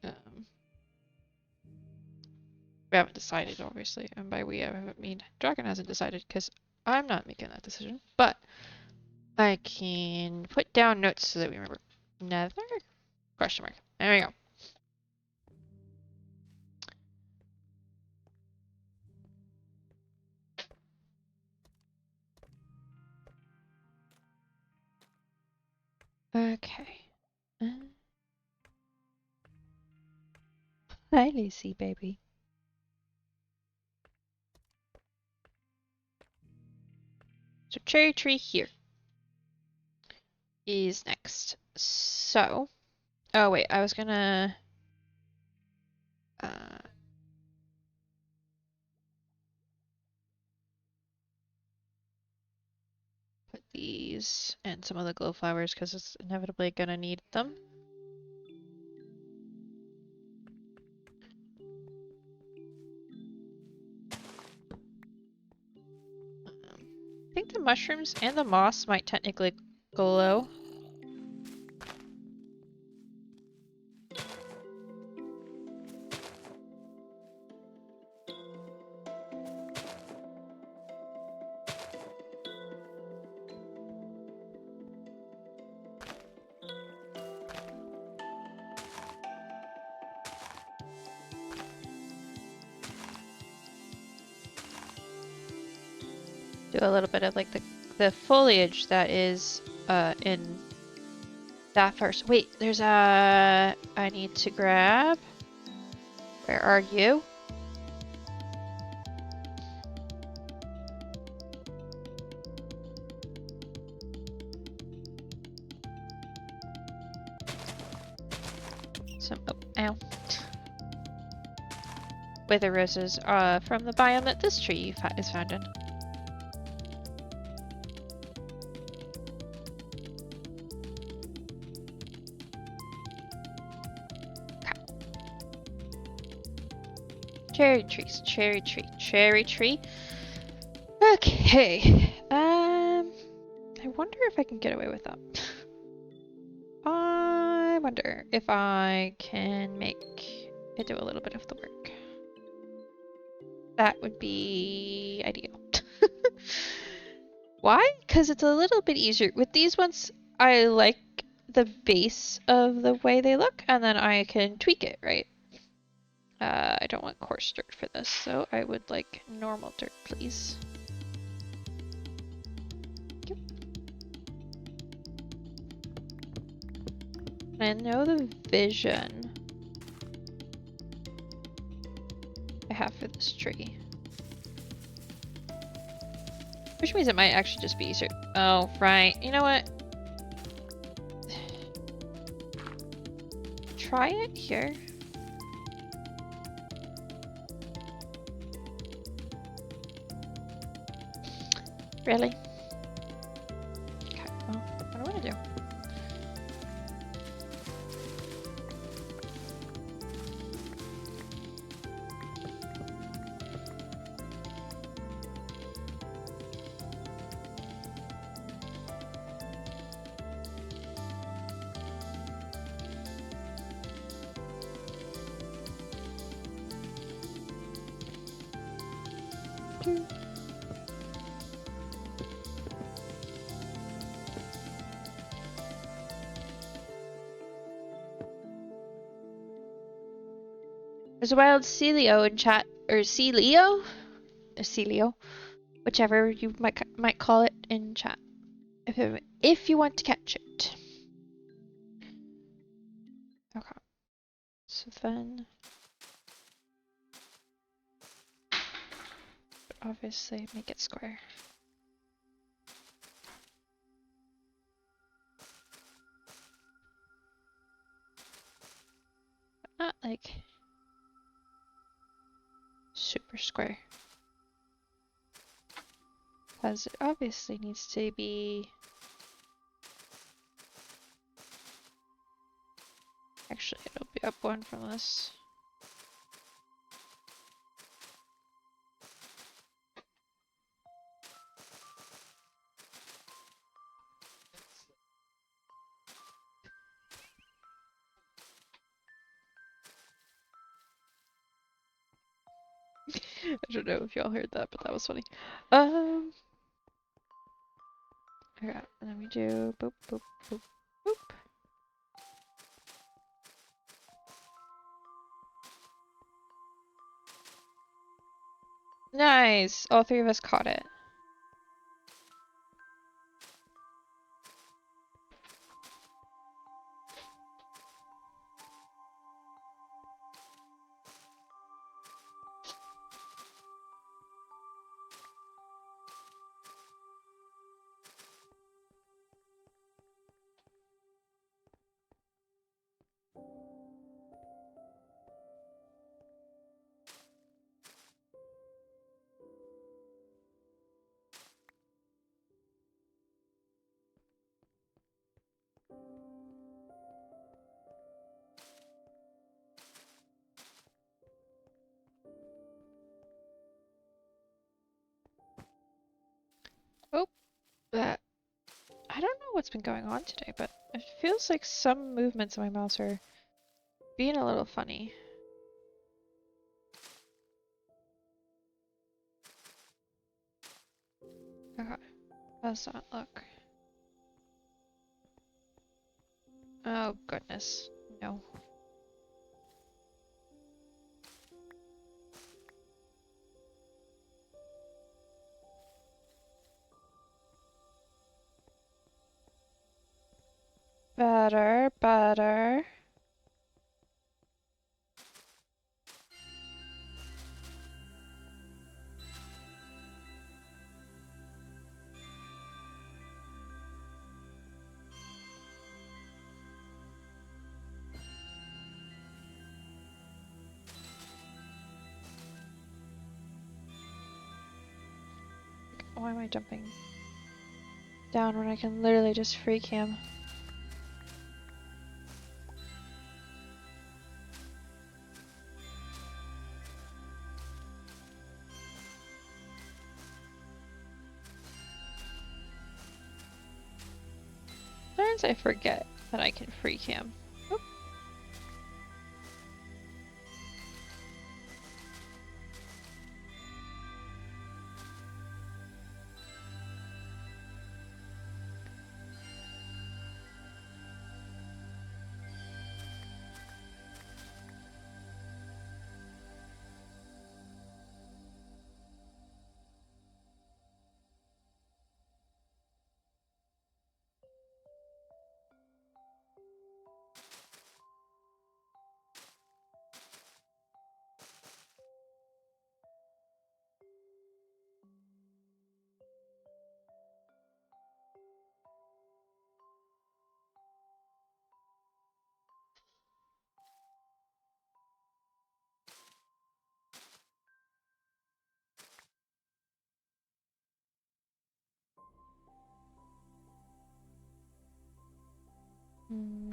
We haven't decided, obviously, and by we I mean Dragon hasn't decided, because I'm not making that decision, but I can put down notes so that we remember. Nether? Question mark. There we go. Okay. Hi, Lucy, baby. So cherry tree here is next. So, oh wait, I was gonna put these and some of the glow flowers because it's inevitably gonna need them. I think the mushrooms and the moss might technically glow. Do a little bit of like the foliage that is in that first. Wait, there's a I need to grab. Where are you? Some ow. Wither roses from the biome that this tree is found in. Cherry trees, cherry tree, cherry tree. Okay. I wonder if I can get away with that. I wonder if I can make it do a little bit of the work. That would be ideal. Why? Because it's a little bit easier. With these ones, I like the base of the way they look, and then I can tweak it, right? I don't want coarse dirt for this, so I would like normal dirt, please. Yep. I know the vision I have for this tree. Which means it might actually just be easier. Oh, right. You know what? Try it here. Really? Okay, well, what do I want to do? There's a wild Celio in chat, or Celio? Or Celio, whichever you might call it in chat, if you want to catch it. Okay, so then, obviously make it square. But not like super square. Because it obviously needs to be... Actually, it'll be up one from this. I don't know if y'all heard that, but that was funny. Okay, and then we do boop, boop, boop, boop. Nice! All three of us caught it. Oh, that. I don't know what's been going on today, but it feels like some movements of my mouse are being a little funny. Okay, how does that look? Oh goodness, no. Better, better. Why am I jumping down when I can literally just free cam? Sometimes I forget that I can free cam. Oh. Mm.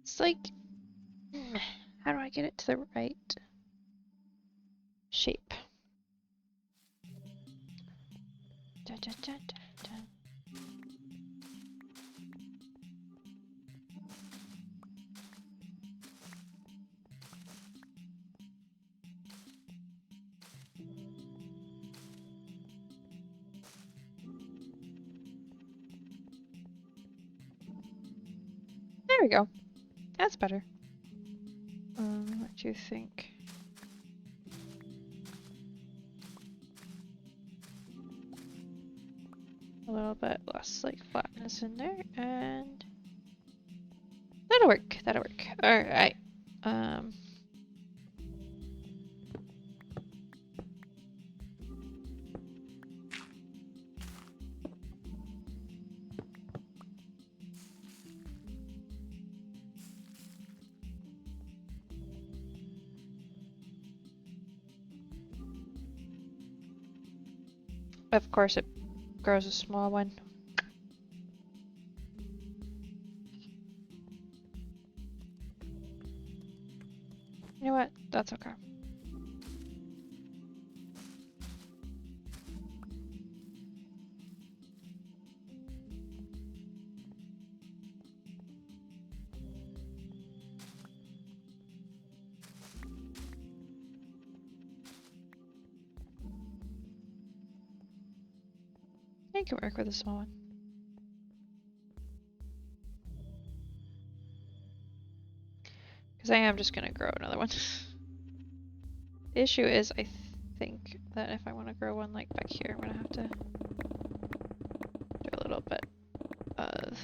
It's like, how do I get it to the right shape? Da, da, da, da, da. There we go. That's better. What do you think? A little bit less like flatness in there, and that'll work. That'll work. All right. Of course, it grows a small one. You know what? That's okay. I can work with a small one. Because I am just gonna grow another one. The issue is, I think that if I want to grow one like back here, I'm gonna have to do a little bit of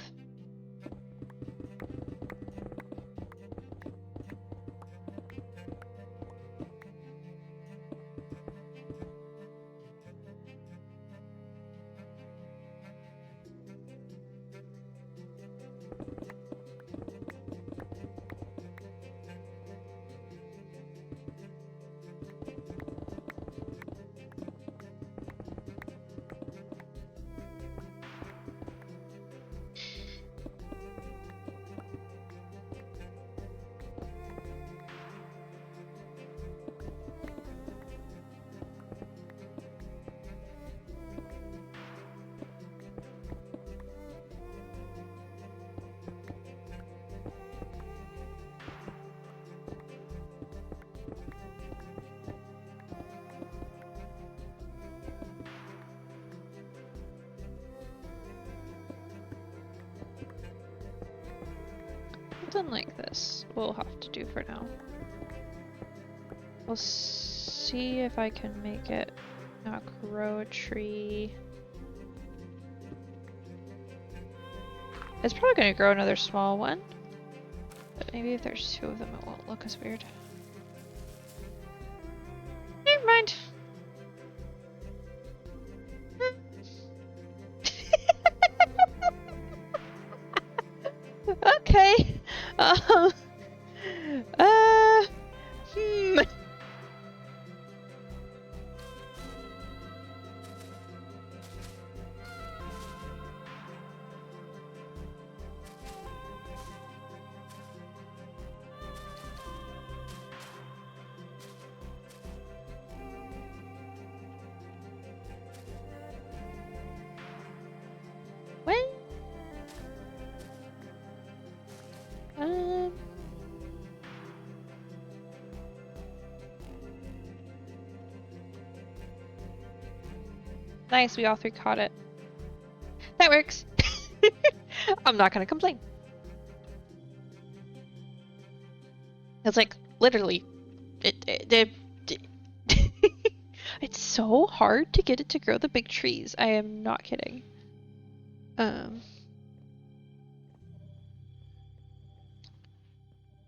something like this. We'll have to do for now. We'll see if I can make it not grow a tree. It's probably going to grow another small one, but maybe if there's two of them it won't look as weird. Never mind. Okay. Uh, hmm. Well, nice, we all three caught it. That works. I'm not gonna complain. It's like literally it it's so hard to get it to grow the big trees. I am not kidding.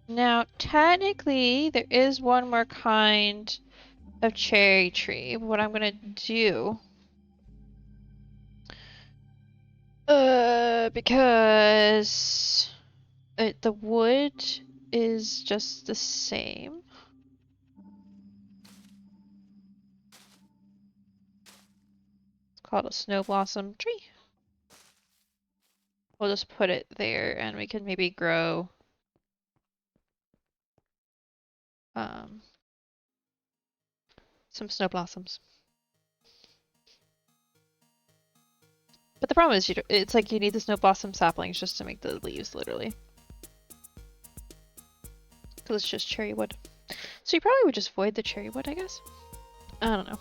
Now technically there is one more kind of cherry tree. What I'm gonna do, because the wood is just the same. It's called a snow blossom tree. We'll just put it there, and we can maybe grow some snow blossoms. But the problem is, it's like you need the snow blossom saplings just to make the leaves, literally. Because it's just cherry wood. So you probably would just void the cherry wood, I guess. I don't know.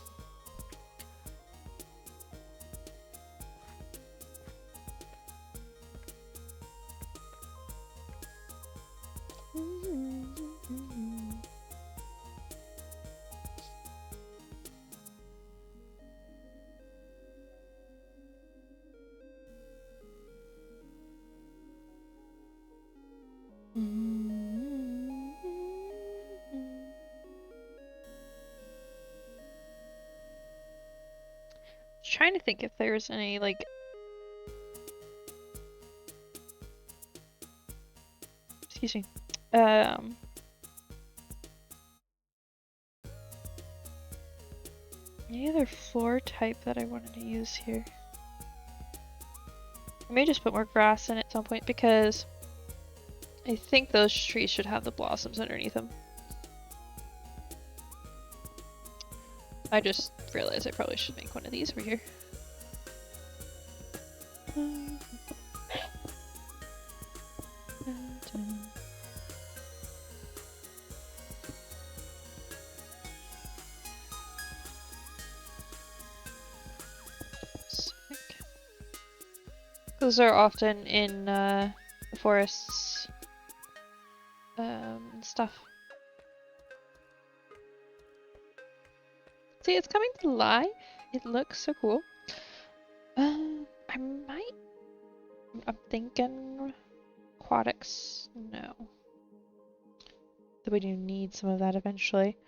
Trying to think if there's any, like, excuse me, any other floor type that I wanted to use here. I may just put more grass in at some point, because I think those trees should have the blossoms underneath them. I just realized I probably should make one of these over here. Those are often in the forests and stuff. See, it's coming to life. It looks so cool. I'm thinking aquatics. No. Though we do need some of that eventually.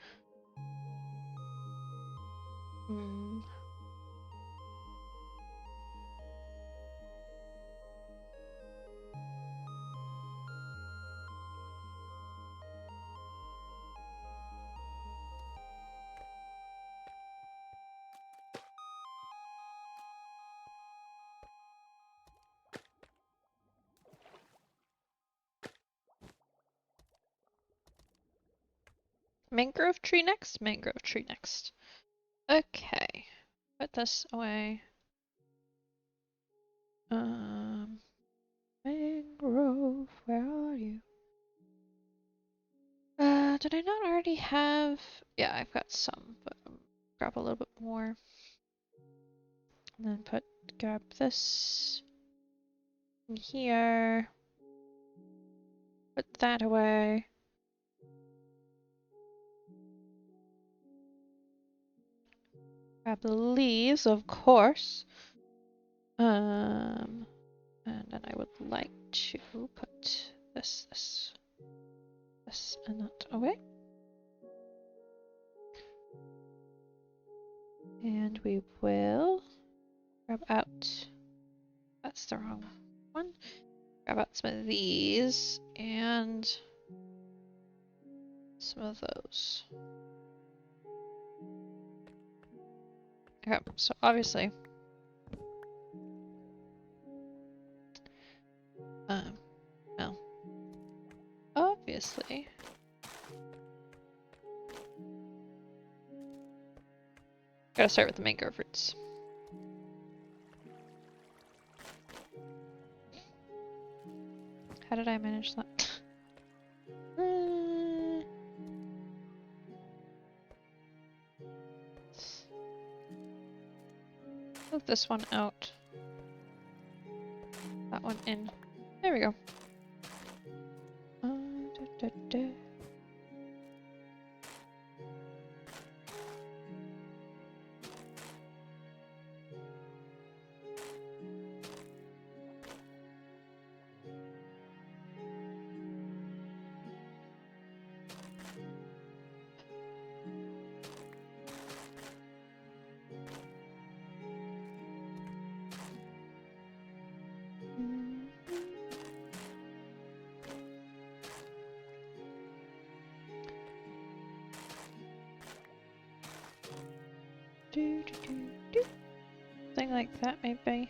Mangrove tree next? Mangrove tree next. Okay. Put this away. Mangrove, where are you? Did I not already have... Yeah, I've got some, but grab a little bit more. And then grab this in here. Put that away. Grab the leaves, of course. And then I would like to put this, and that away. And we will grab out, that's the wrong one. Grab out some of these and some of those. Okay, so obviously, well, obviously, gotta start with the mangrove roots. How did I manage that? Move this one out. That one in. There we go. like that, maybe.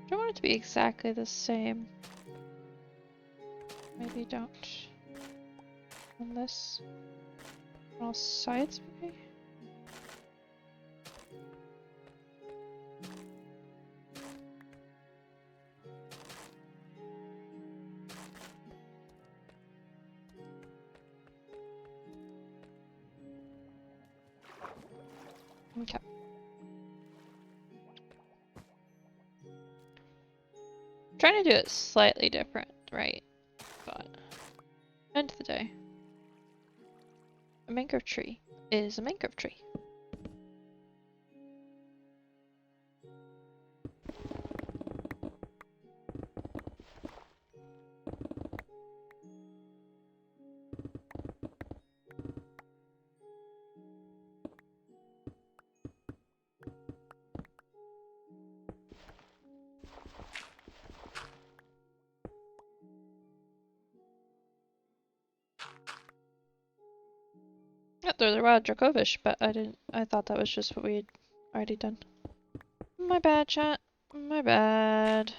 Don't want it to be exactly the same. Maybe don't. On this. On all sides, maybe? Okay. Trying to do it slightly different, right? But end of the day, a mangrove tree is a mangrove tree. Yeah, there's a wild Dracovish, but I thought that was just what we had already done. My bad, chat. My bad.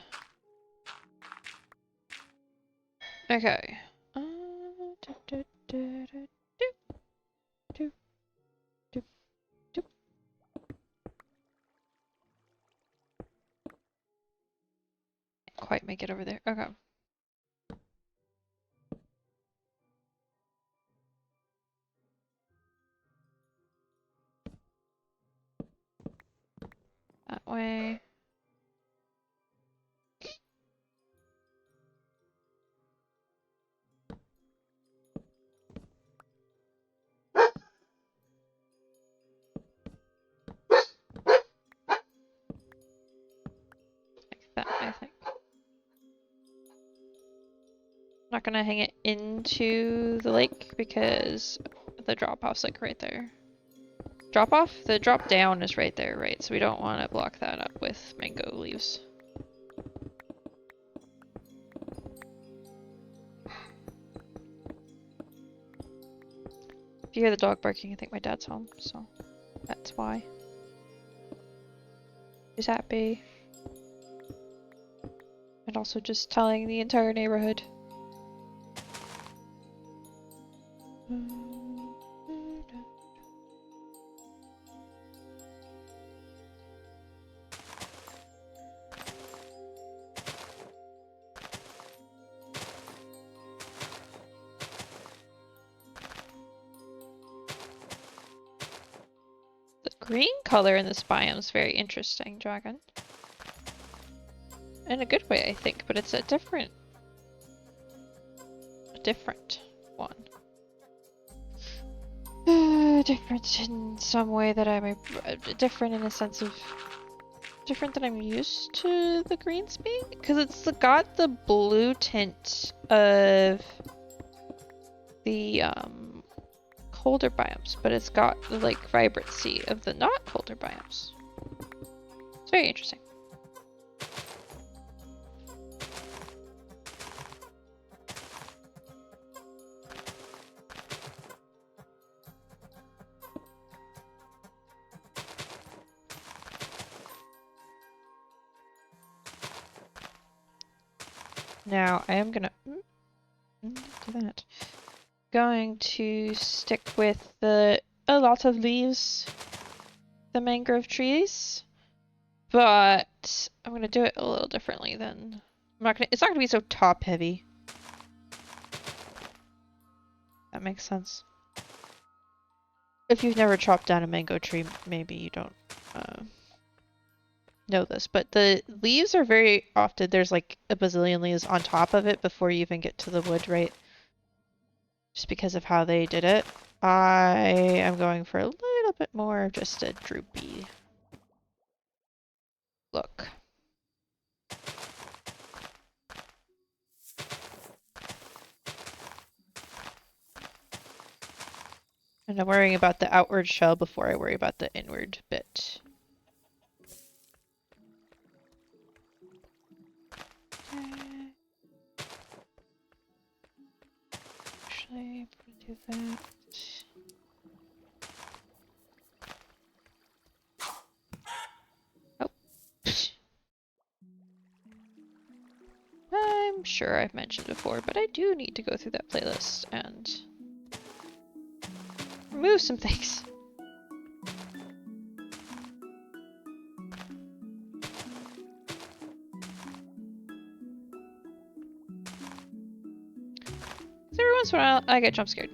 Okay. Do, do, do, do, do, do, do. Can't quite make it over there. Okay. That way. Like that, I think. I'm not gonna hang it into the lake because the drop off's like right there. Drop off? The drop down is right there, right? So we don't want to block that up with mango leaves. If you hear the dog barking, I think my dad's home, so that's why. He's happy. And also just telling the entire neighborhood. The green color in this biome is very interesting, Dragon. In a good way, I think, but it's a different one. Different in some way that I'm different in a sense of different than I'm used to the greens being, because it's got the blue tint of the colder biomes, but it's got the like vibrancy of the not colder biomes. It's very interesting. Now I am gonna do that. Going to stick with a lot of leaves, the mangrove trees, but I'm gonna do it a little differently than it's not gonna be so top heavy. That makes sense. If you've never chopped down a mango tree, maybe you don't know this, but the leaves are very often, there's like a bazillion leaves on top of it before you even get to the wood, right? Just because of how they did it. I am going for a little bit more of just a droopy look. And I'm worrying about the outward shell before I worry about the inward bit. actually do that. Oh. I'm sure I've mentioned before, but I do need to go through that playlist and remove some things. So every once in a while, I get jump scared.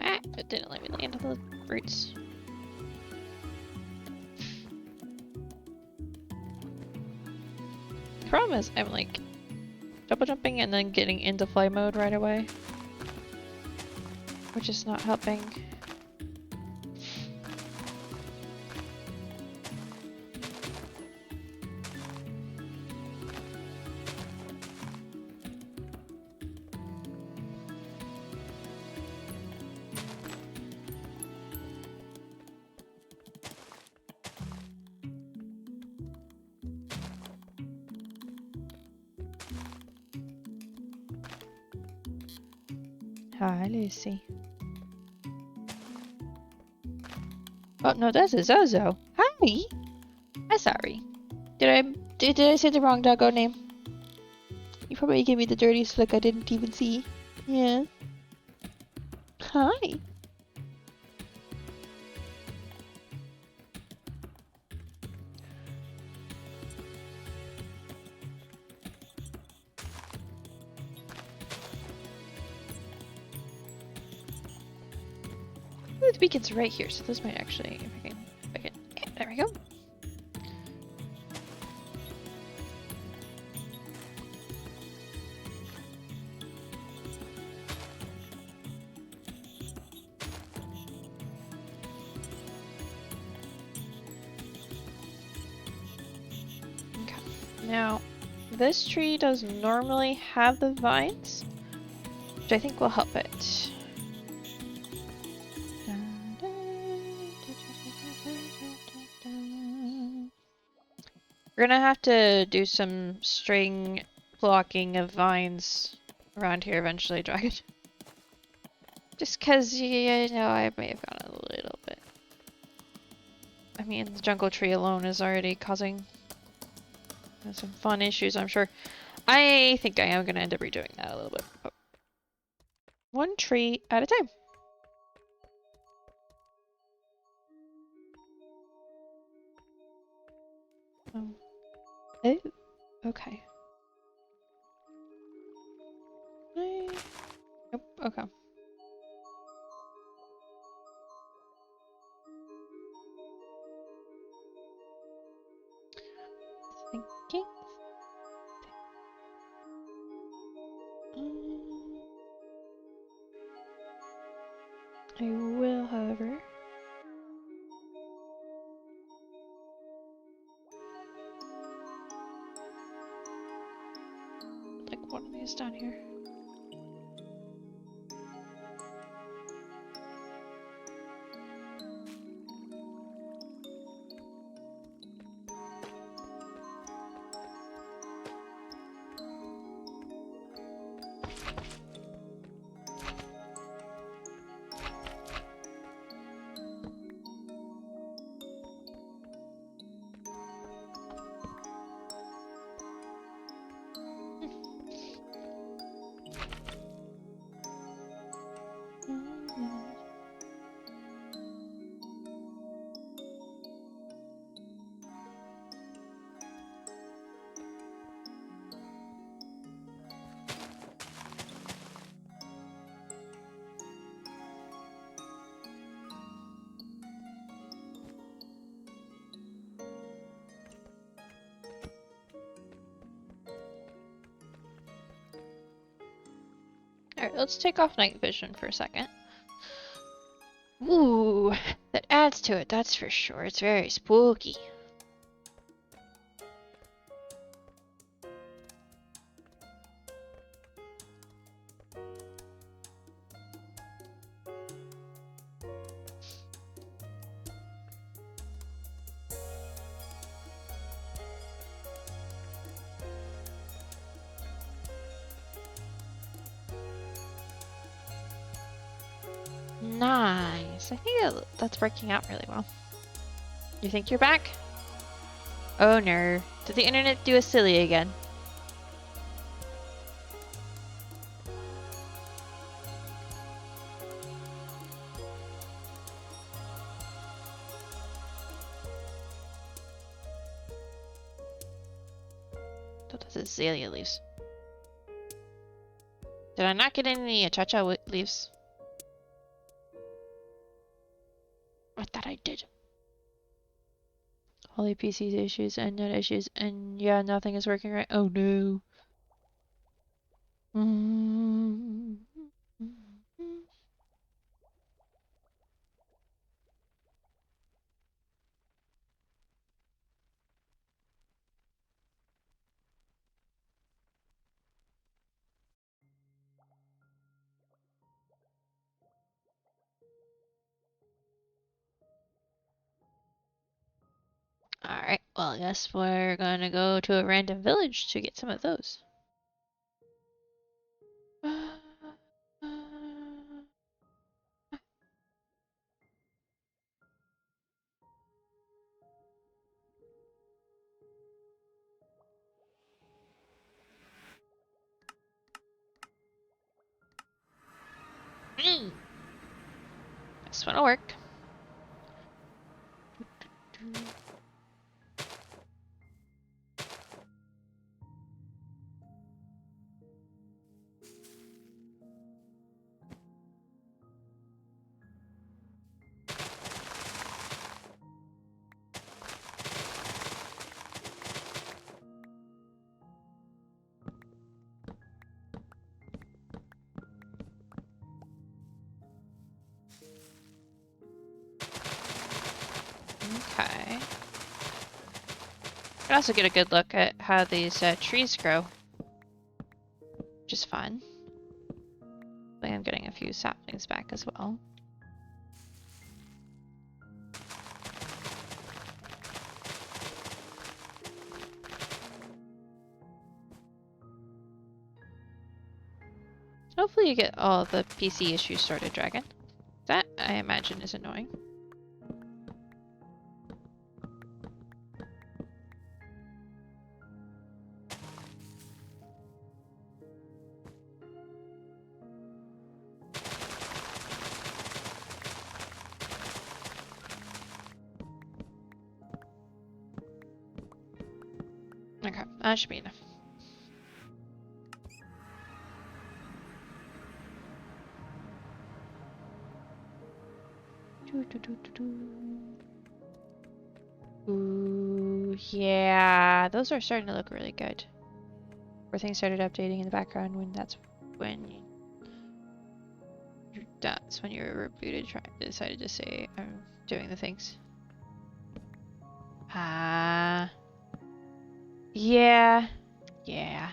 Ah, it didn't let me land on the roots. The problem is I'm like double jumping and then getting into fly mode right away, which is not helping. Hi, Lucy. Oh no, that's a Zozo. Hi. I'm sorry. Did I say the wrong doggo name? You probably gave me the dirtiest look I didn't even see. Yeah. Hi. Ooh, the beacon's right here, so this might actually. If I can, yeah, there we go. Okay. Now, this tree does normally have the vines, which I think will help it. We're gonna have to do some string blocking of vines around here eventually, Dragon. Just cause, you know, I may have gone a little bit. I mean, the jungle tree alone is already causing some fun issues, I'm sure. I think I am gonna end up redoing that a little bit. But one tree at a time. Oh, okay. Nope, okay. Thinking. I will, however. Like one of these down here. Alright, let's take off night vision for a second. Ooh, that adds to it, that's for sure. It's very spooky. Nice. I think that's working out really well. You think you're back? Oh no. Did the internet do a silly again? That's azalea leaves. Did I not get any achacha leaves? I thought I did. Holy PC issues and net issues, and yeah, nothing is working right. Oh no. Alright, well, I guess we're gonna go to a random village to get some of those. This one'll work. Okay. You can also get a good look at how these trees grow, which is fun. I think I'm getting a few saplings back as well. Hopefully you get all the PC issues sorted, Dragon. That, I imagine, is annoying. Okay, that should be enough. Ooh, yeah, those are starting to look really good. Where things started updating in the background when that's when you were rebooted. Decided to say I'm doing the things. Ah, yeah, yeah.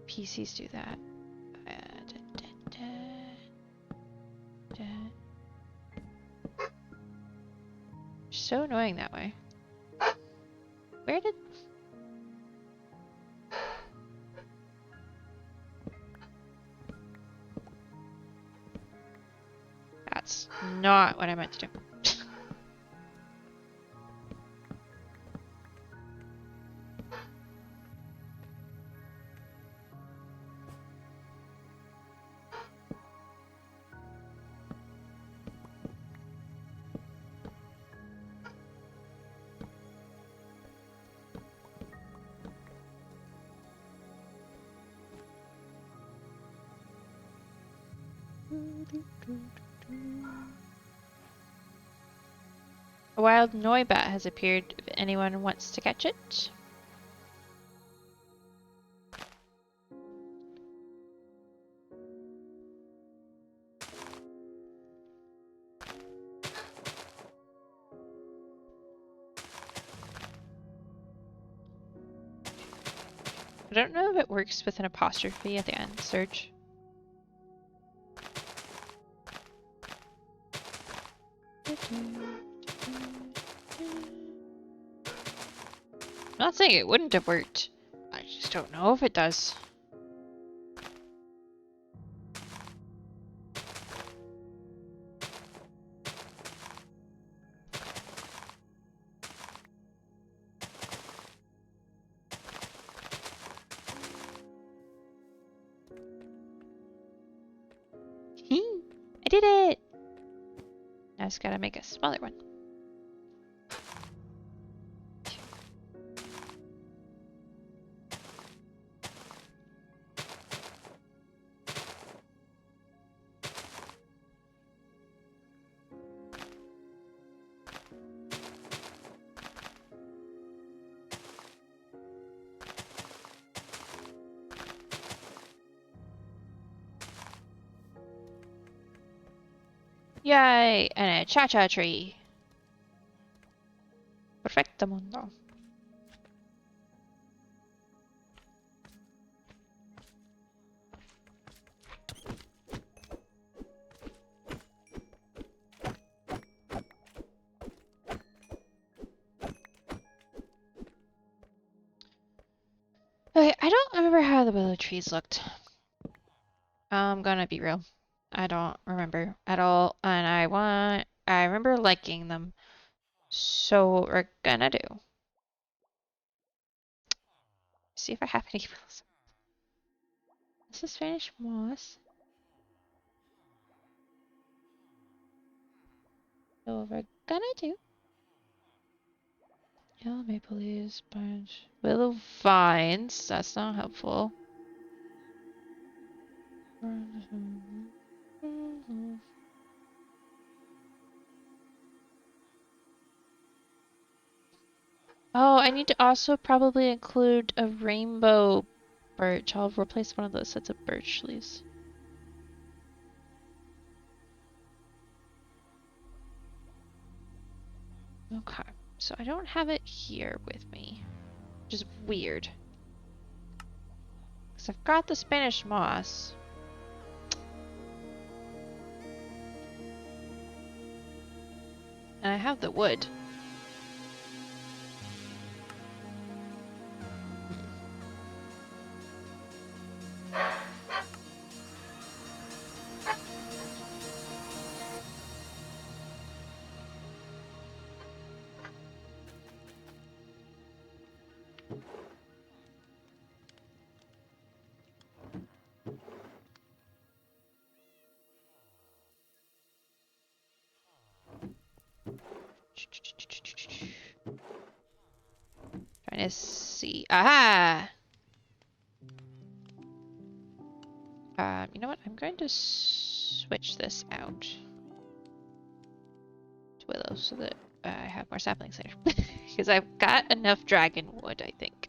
PCs do that. So annoying that way. Where did... That's not what I meant to do. A wild Noibat has appeared if anyone wants to catch it. I don't know if it works with an apostrophe at the end. Search. I'm not saying it wouldn't have worked. I just don't know if it does. I did it! Now I just gotta make a smaller one. Yay! And a cha-cha tree. Perfecto mundo. Okay, I don't remember how the willow trees looked. I'm gonna be real. I don't remember at all, and I remember liking them. So what we're gonna do. See if I have any willows. This is Spanish moss. So what we're gonna do. Yellow maple leaves, bunch. Willow vines. That's not helpful. Oh, I need to also probably include a rainbow birch. I'll replace one of those sets of birch leaves. Okay, so I don't have it here with me, which is weird. Because I've got the Spanish moss. And I have the wood. Trying to see. Aha! You know what? I'm going to switch this out to willow so that I have more saplings later. Because I've got enough dragon wood, I think.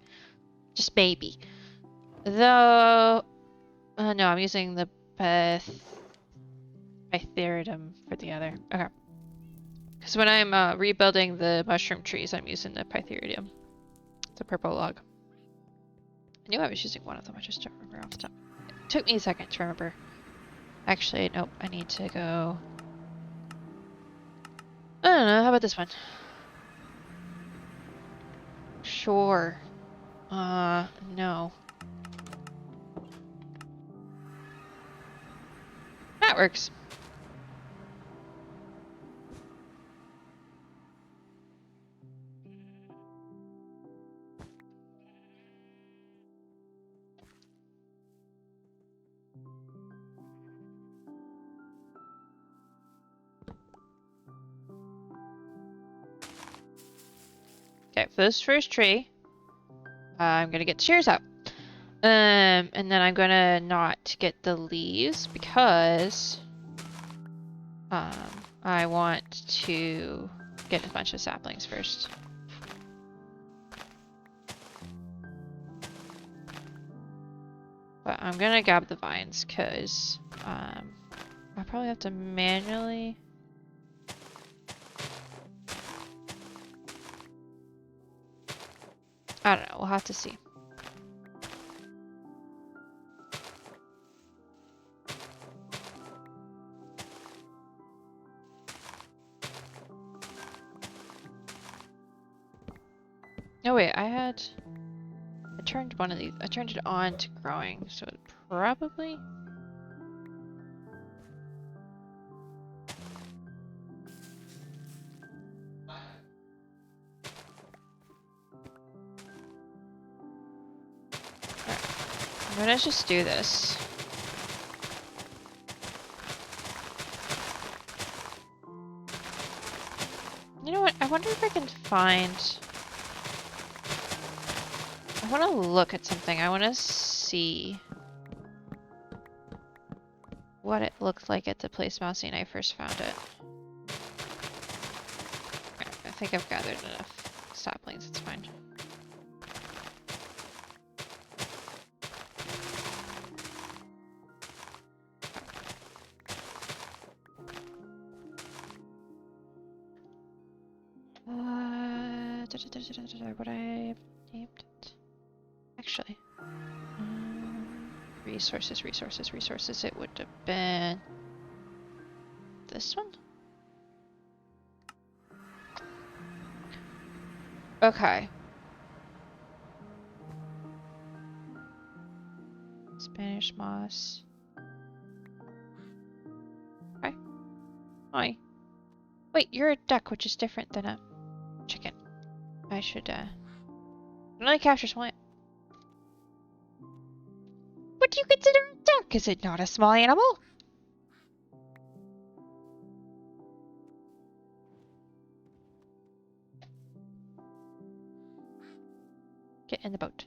Just maybe. Though... no, I'm using the Pytheridium for the other. Okay. Because when I'm rebuilding the mushroom trees, I'm using the Pytheridium. It's a purple log. I knew I was using one of them, I just don't remember off the top. It took me a second to remember. Actually, nope, I need to go... I don't know, how about this one? Sure. No. That works. Okay, for this first tree, I'm gonna get the shears out. And then I'm gonna not get the leaves because I want to get a bunch of saplings first. But I'm gonna grab the vines because I'll probably have to manually... I don't know, we'll have to see. Oh wait, I turned one of these. I turned it on to growing, so it probably. I'm gonna just do this. You know what? I wonder if I can find. I want to look at something. I want to see what it looked like at the place Mousy and I first found it. Okay, I think I've gathered enough saplings. It's fine. What I named it? Actually, resources. It would have been this one. Okay. Spanish moss. Okay. Hi. Wait, you're a duck, which is different than a chicken. I should, only capture small. What do you consider a duck? Is it not a small animal? Get in the boat.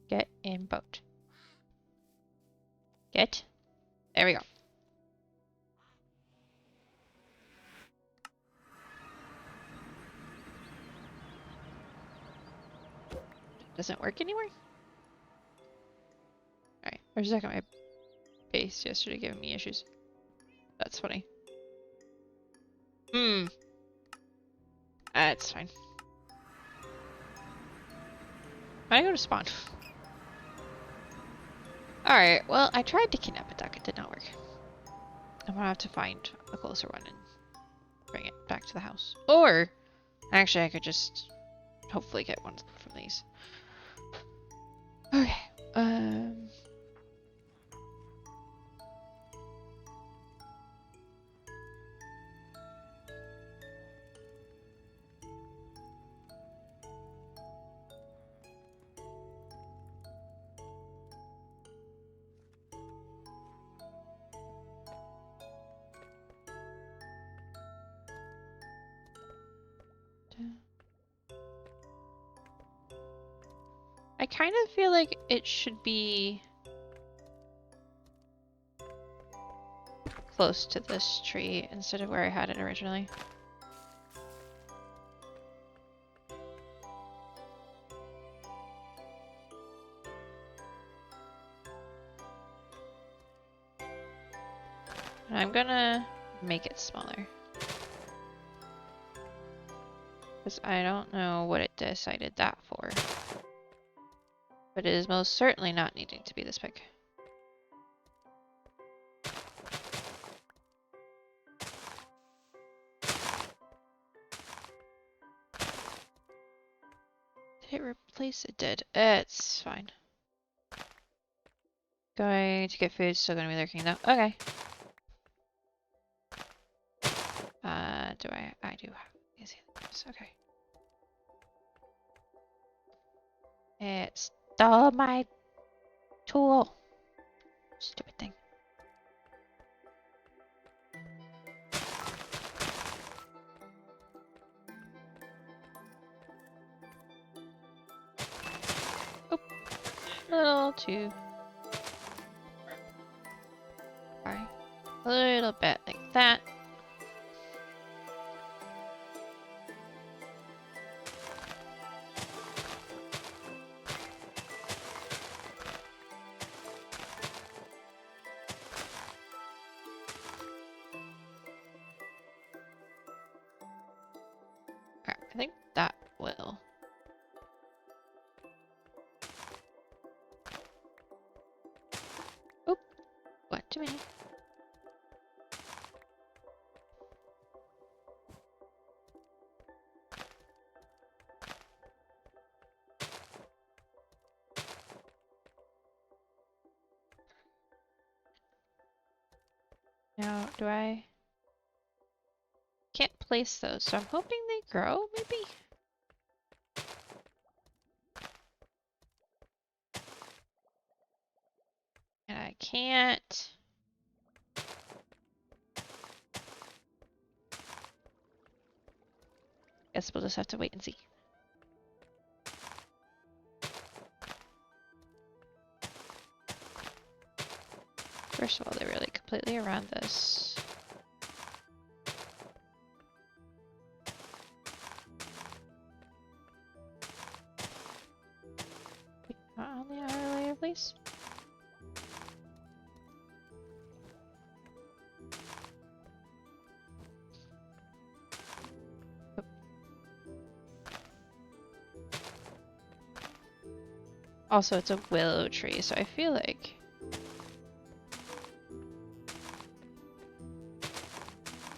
Get in boat. Get. There we go. Doesn't work anymore? Alright, I was checking my base yesterday giving me issues. That's funny. That's fine. I go to spawn. Alright, well, I tried to kidnap a duck. It did not work. I'm gonna have to find a closer one and bring it back to the house. Or, actually, I could just hopefully get one from these. Okay, I kind of feel like it should be close to this tree instead of where I had it originally. And I'm gonna make it smaller. Because I don't know what it decided that for. But it is most certainly not needing to be this big. Did it replace? It did. It's fine. Going to get food, still gonna be lurking though. Okay. I do have these. Okay. It stole my tool. Stupid thing. Oop. A little too. Sorry. A little bit like that. Okay, I think that will. Oop. What do we need? Now, do I... Can't place those, so I'm hoping they grow, maybe? And I can't... Guess we'll just have to wait and see. First of all, they're really completely around this. Not on the outer layer, please. Also, it's a willow tree, so I feel like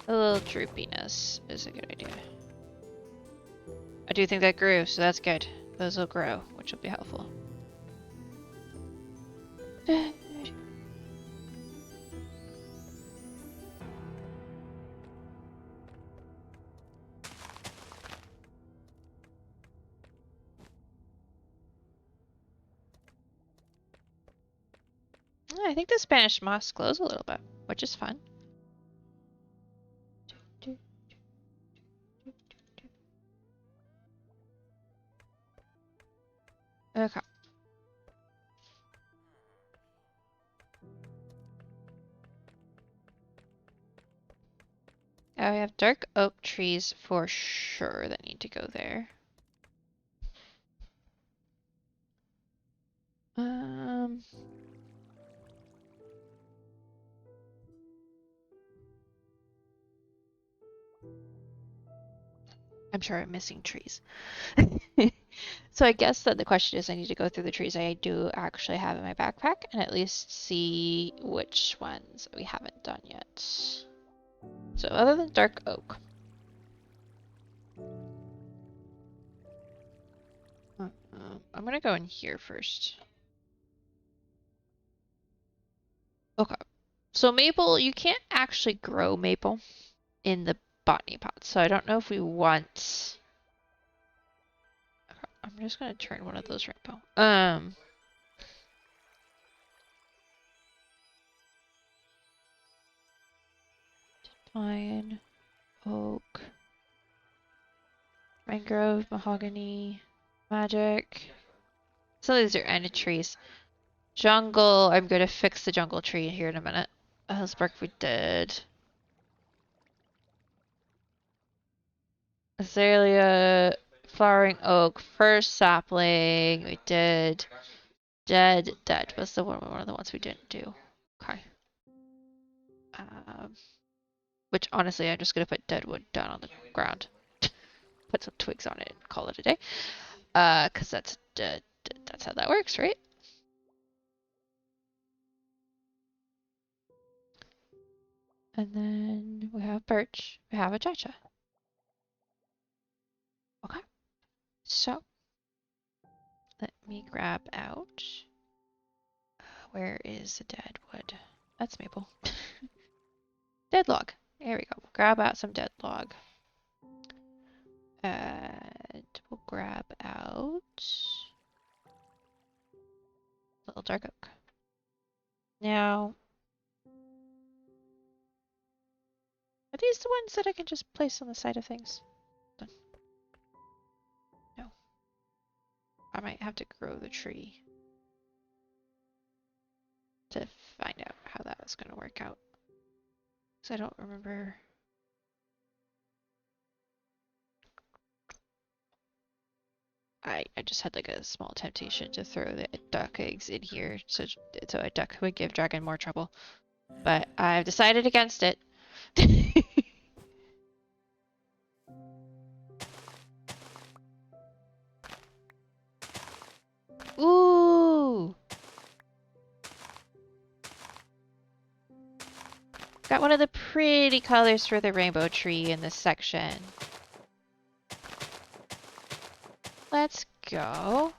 a little droopiness is a good idea. I do think that grew, so that's good. Those will grow, which will be helpful. I think the Spanish moss glows a little bit, which is fun. Okay. I have dark oak trees for sure that need to go there. I'm sure I'm missing trees. So I guess that the question is I need to go through the trees I do actually have in my backpack and at least see which ones we haven't done yet. So other than dark oak. I'm gonna go in here first. Okay. So maple, you can't actually grow maple in the botany pot, so I don't know if we want... Okay, I'm just gonna turn one of those rainbow. Pine, oak, mangrove, mahogany, magic. Some of these are end trees. Jungle, I'm gonna fix the jungle tree here in a minute. Hillsbark we did. Azalea, flowering oak, first sapling, we did. Dead was the one of the ones we didn't do. Okay. Which honestly, I'm just gonna put dead wood down on the ground. Put some twigs on it and call it a day. Cause that's how that works, right? And then we have birch. We have a cha-cha. Okay. So let me grab out. Where is the dead wood? That's maple. Dead log. There we go. Grab out some dead log. And we'll grab out little dark oak. Now, are these the ones that I can just place on the side of things? No. I might have to grow the tree to find out how that was going to work out. Because I don't remember. I just had like a small temptation to throw the duck eggs in here so a duck would give dragon more trouble. But I've decided against it. Ooh! Got one of the pretty colors for the rainbow tree in this section. Let's go.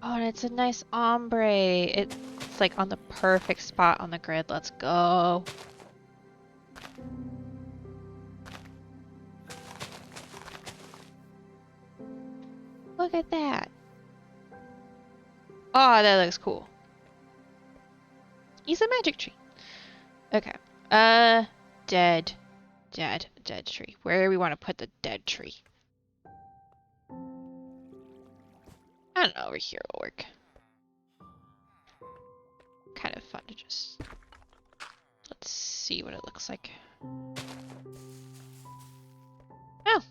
Oh, and it's a nice ombre. It's like on the perfect spot on the grid. Let's go. Look at that. Oh, that looks cool. He's a magic tree. Okay. Dead tree. Where do we want to put the dead tree? I don't know, over here will work. Kind of fun to just... Let's see what it looks like. Oh!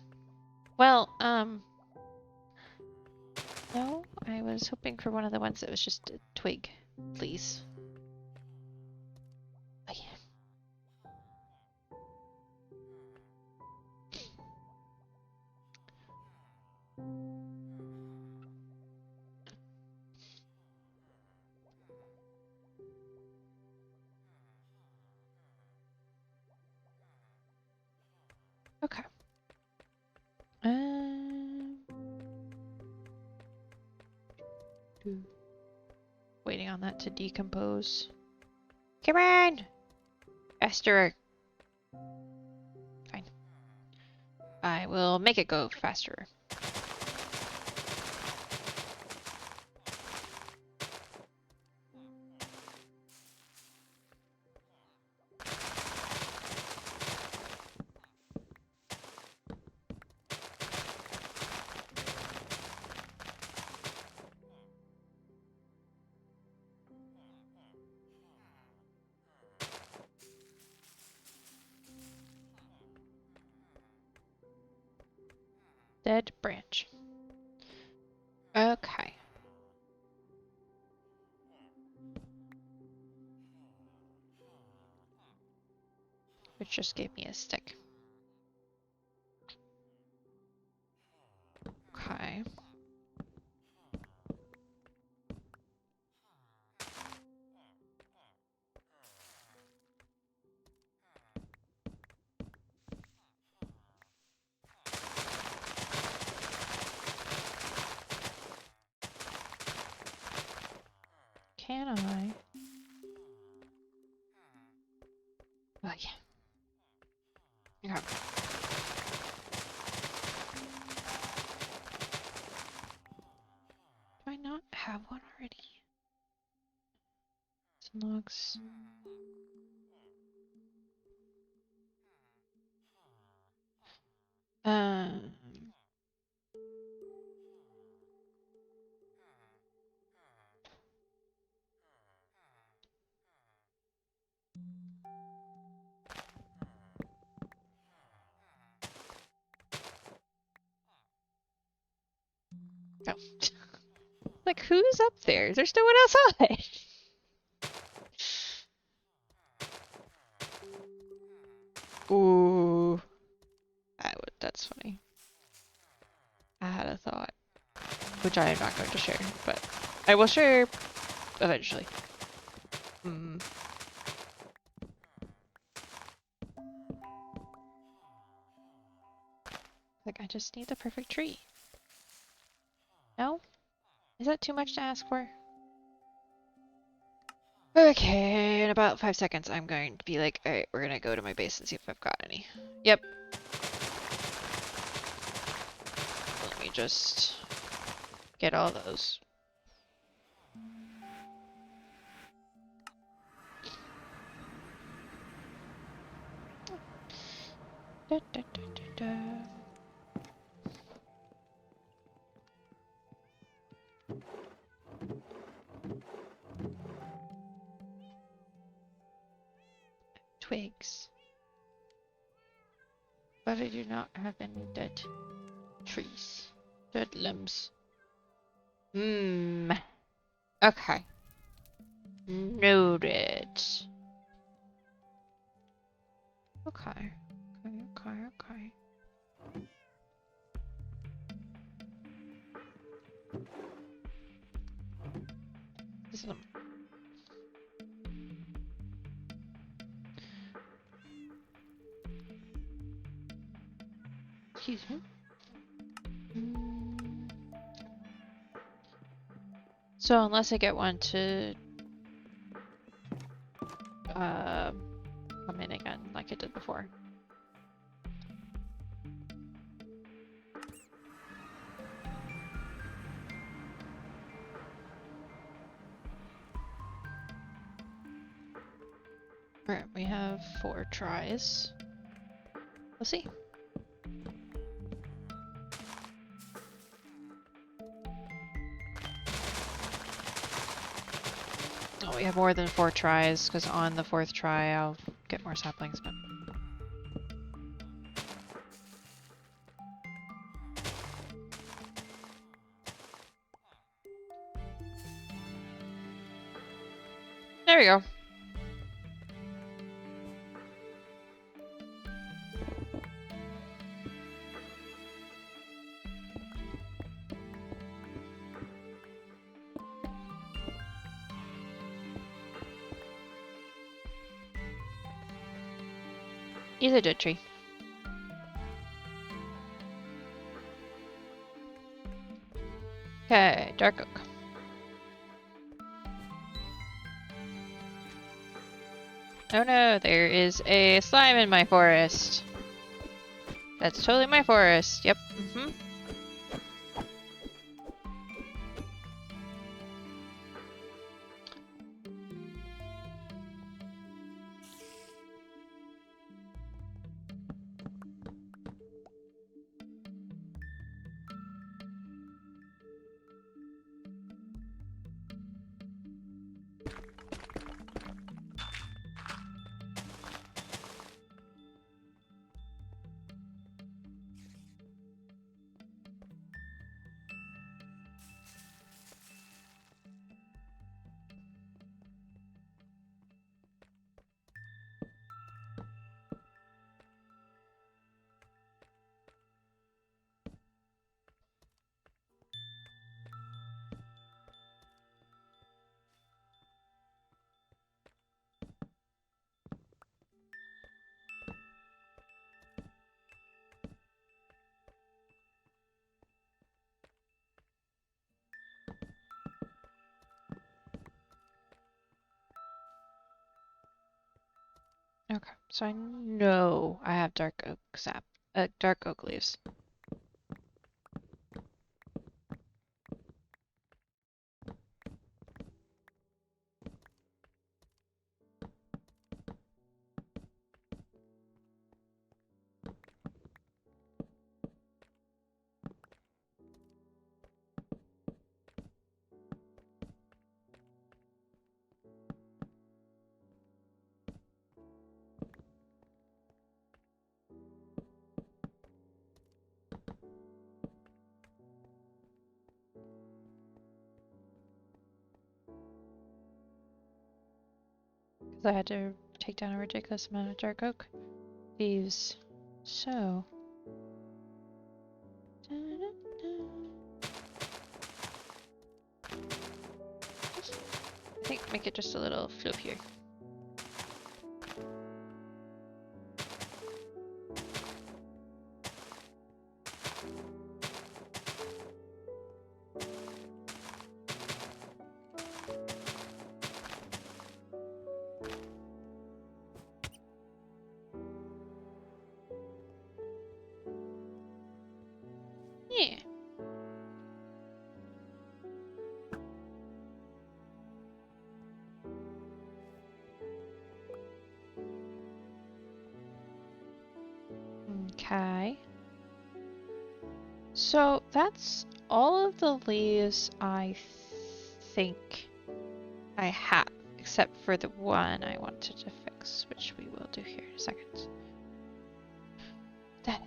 Well, no, I was hoping for one of the ones that was just a twig, please. Oh, yeah. Okay. Waiting on that to decompose. Come on! Faster! Fine. I will make it go faster. Dead branch. Okay. Which just gave me a stick. Okay. Can I? Oh, yeah. Okay. Do I not have one already? Some logs. Um. Oh. Like, who's up there? There's no one outside. Ooh. That's funny. I had a thought, which I am not going to share, but I will share eventually. Hmm. Like, I just need the perfect tree. No? Is that too much to ask for? Okay, in about 5 seconds, I'm going to be like, alright, we're gonna go to my base and see if I've got any. Yep. Let me just get all those. Da, da, da, da, da. Twigs. But I do not have any dead trees. Dead limbs. Hmm. Okay. Noted. Okay. Okay. This is a... Excuse me. So unless I get one to come in again like I did before. Alright, we have 4 tries. We'll see. Oh, we have more than 4 tries, because on the 4th try I'll get more saplings, but... There we go. He's a dead tree. Okay, dark oak. Oh no, there is a slime in my forest. That's totally my forest. Yep. Mm-hmm. Okay, so I know I have dark oak dark oak leaves. Because I had to take down a ridiculous amount of dark oak leaves. So. I think make it just a little floop here. Yeah. Okay. So that's all of the leaves I think I have, except for the one I wanted to fix, which we will do here in a second. That.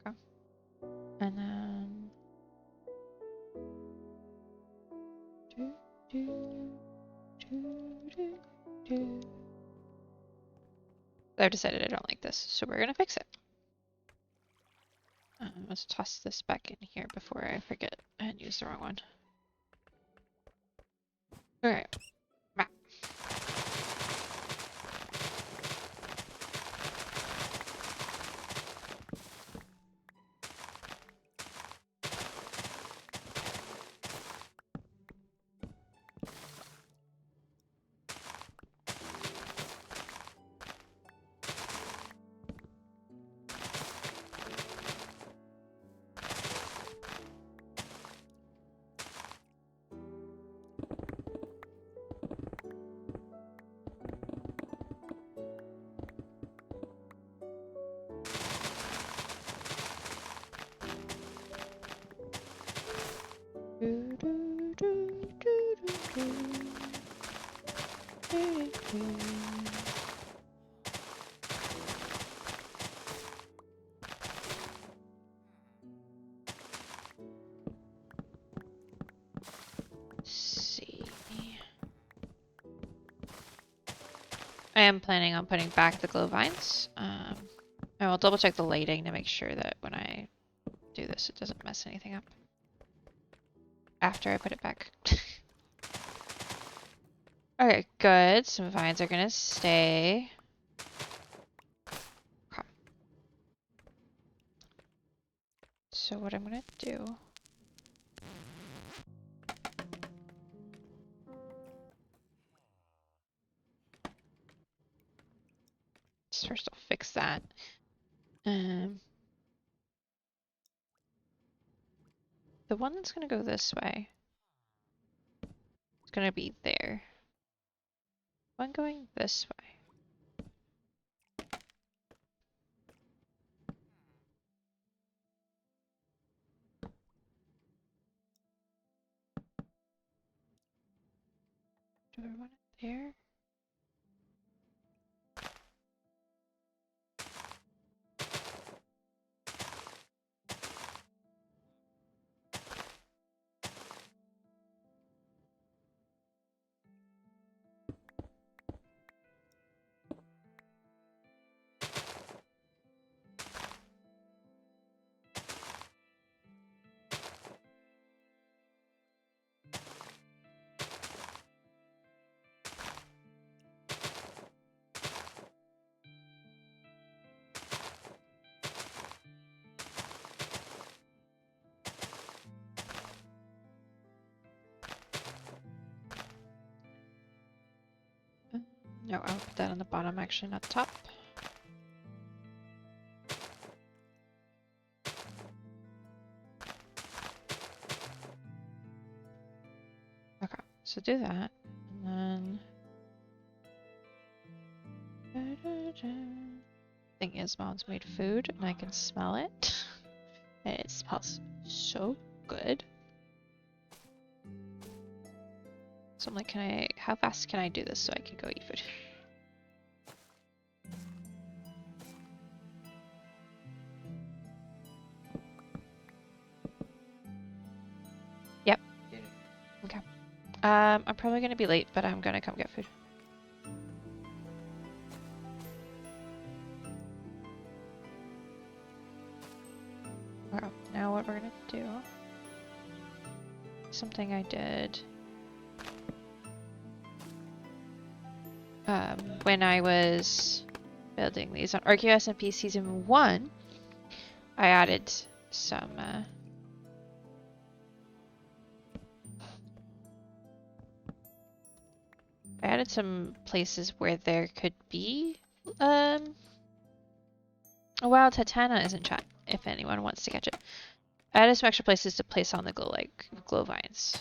Okay. And then. I've decided I don't like this, so we're gonna fix it. Let's toss this back in here before I forget and use the wrong one. Alright. See. I am planning on putting back the glow vines. I will double check the lighting to make sure that when I do this, it doesn't mess anything up. After I put it back. Okay, good. Some vines are gonna stay. Okay. So what I'm gonna do. First I'll fix that. The one that's gonna go this way is gonna be there. One going this way. Do I want it there? No, I'll put that on the bottom actually, not the top. Okay, so do that. And then thing is, Mom's made food and I can smell it. And it smells so good. So I'm like, how fast can I do this so I can go eat food? Yep. Okay. I'm probably gonna be late, but I'm gonna come get food. Wow. Now what we're gonna do, something I did when I was building these on ArcUSMP Season 1, I added some places where there could be a wild Titana is in chat if anyone wants to catch it. I added some extra places to place on the glow vines.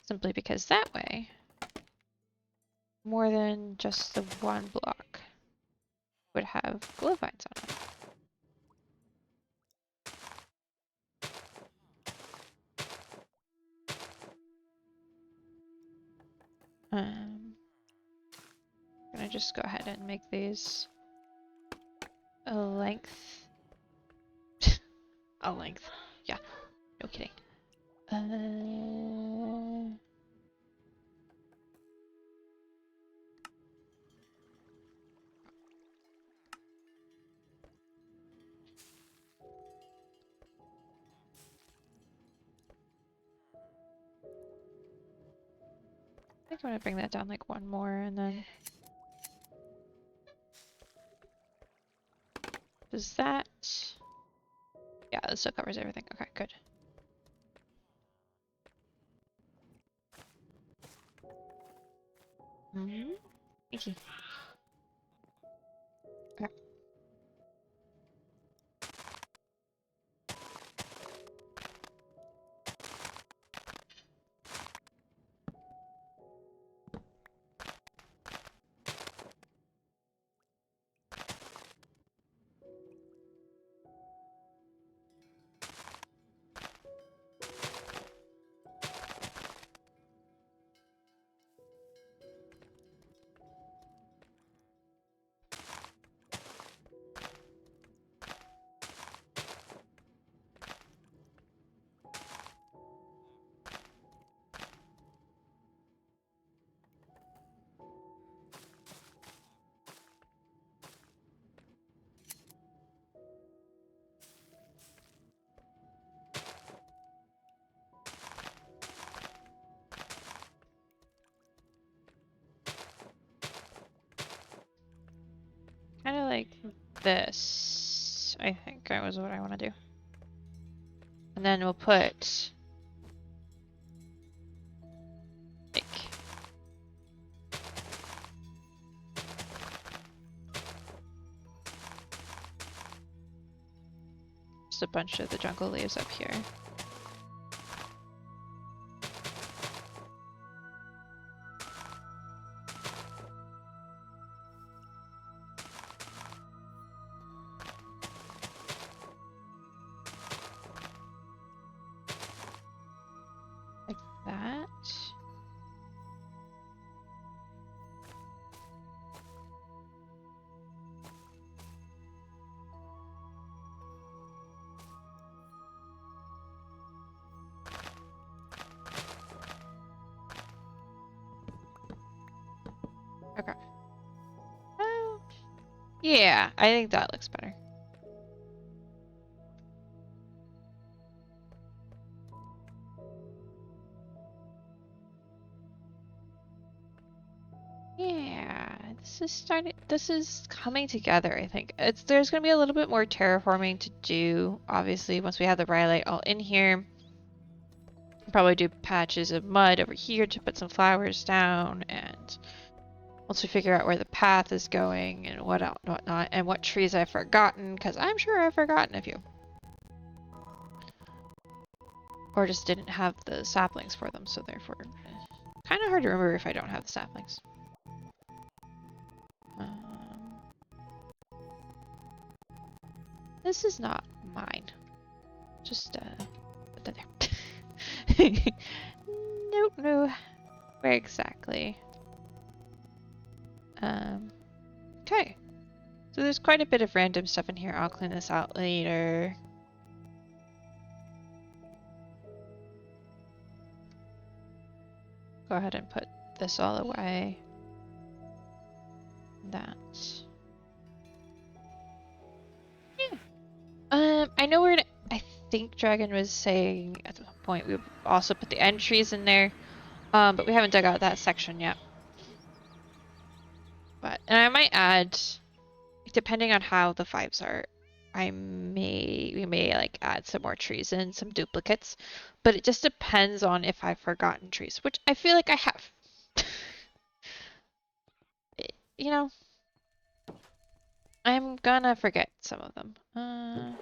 Simply because that way, more than just the one block would have glow vines on it. I'm gonna just go ahead and make these a length. A length. Yeah, no kidding. I think I'm gonna bring that down like one more and then. Does that? Yeah, this still covers everything. Okay, good. Thank you. Okay. this, I think, that was what I want to do. And then we'll put like just a bunch of the jungle leaves up here. Like that. Okay. Oh, yeah, I think that looks better. Yeah, this is coming together, I think. There's gonna be a little bit more terraforming to do, obviously, once we have the Rhyolite all in here. Probably do patches of mud over here to put some flowers down, and once we figure out where the path is going and whatnot, and what trees I've forgotten, because I'm sure I've forgotten a few. Or just didn't have the saplings for them, so therefore, kind of hard to remember if I don't have the saplings. This is not mine. Just put that there. Don't know where exactly. Okay. So there's quite a bit of random stuff in here. I'll clean this out later. Go ahead and put this all away. That. Yeah. I know we're gonna. I think Dragon was saying at some point we would also put the entries in there. But we haven't dug out that section yet. And I might add, depending on how the vibes are, we may like add some more trees in, some duplicates. But it just depends on if I've forgotten trees, which I feel like I have. You know, I'm gonna forget some of them. Oh,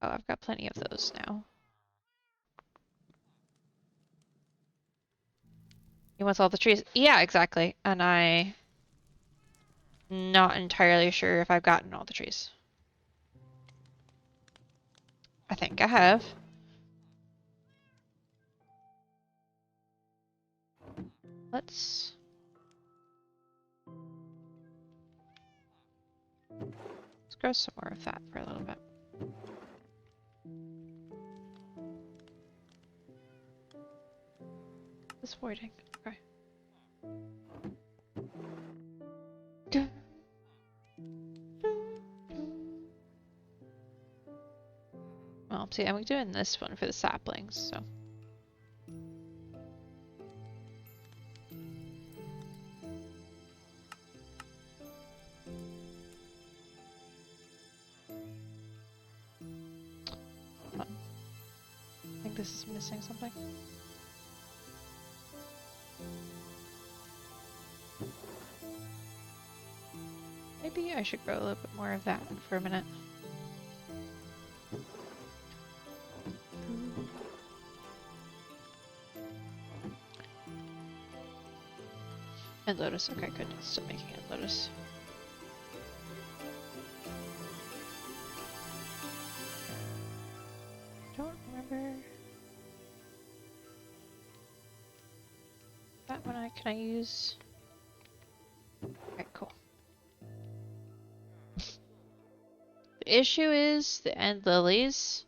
I've got plenty of those now. He wants all the trees. Yeah, exactly. And I'm not entirely sure if I've gotten all the trees. I think I have. Let's grow some more of that for a little bit. This voiding. Okay. Well, see, I'm doing this one for the saplings, so. I think this is missing something. Maybe I should grow a little bit more of that for a minute. And lotus. Okay, good. Still making it lotus. Don't remember that one. Can I use? Okay, cool. The issue is the end lilies.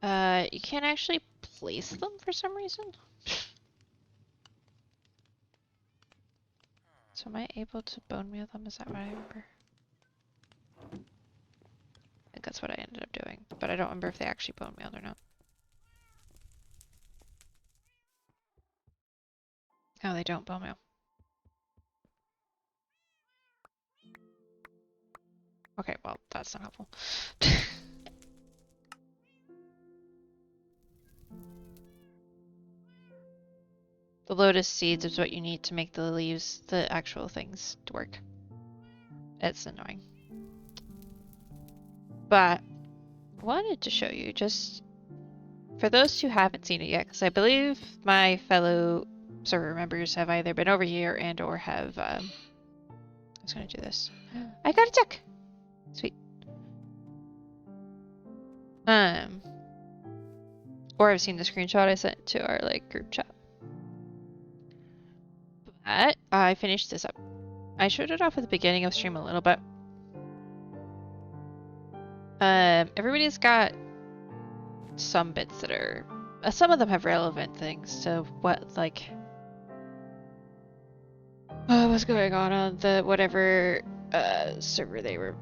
You can't actually place them for some reason. So am I able to bone meal them? Is that what I remember? I think that's what I ended up doing, but I don't remember if they actually bone mealed or not. Oh, they don't bone meal. Okay, well, that's not helpful. The lotus seeds is what you need to make the leaves, the actual things, to work. It's annoying. But I wanted to show you, just for those who haven't seen it yet, because I believe my fellow server members have either been over here and or have I was gonna do this. I got a duck! Sweet. Or I've seen the screenshot I sent to our like group chat. But I finished this up. I showed it off at the beginning of stream a little bit. Everybody's got some bits that are some of them have relevant things to what like what's going on the whatever server they were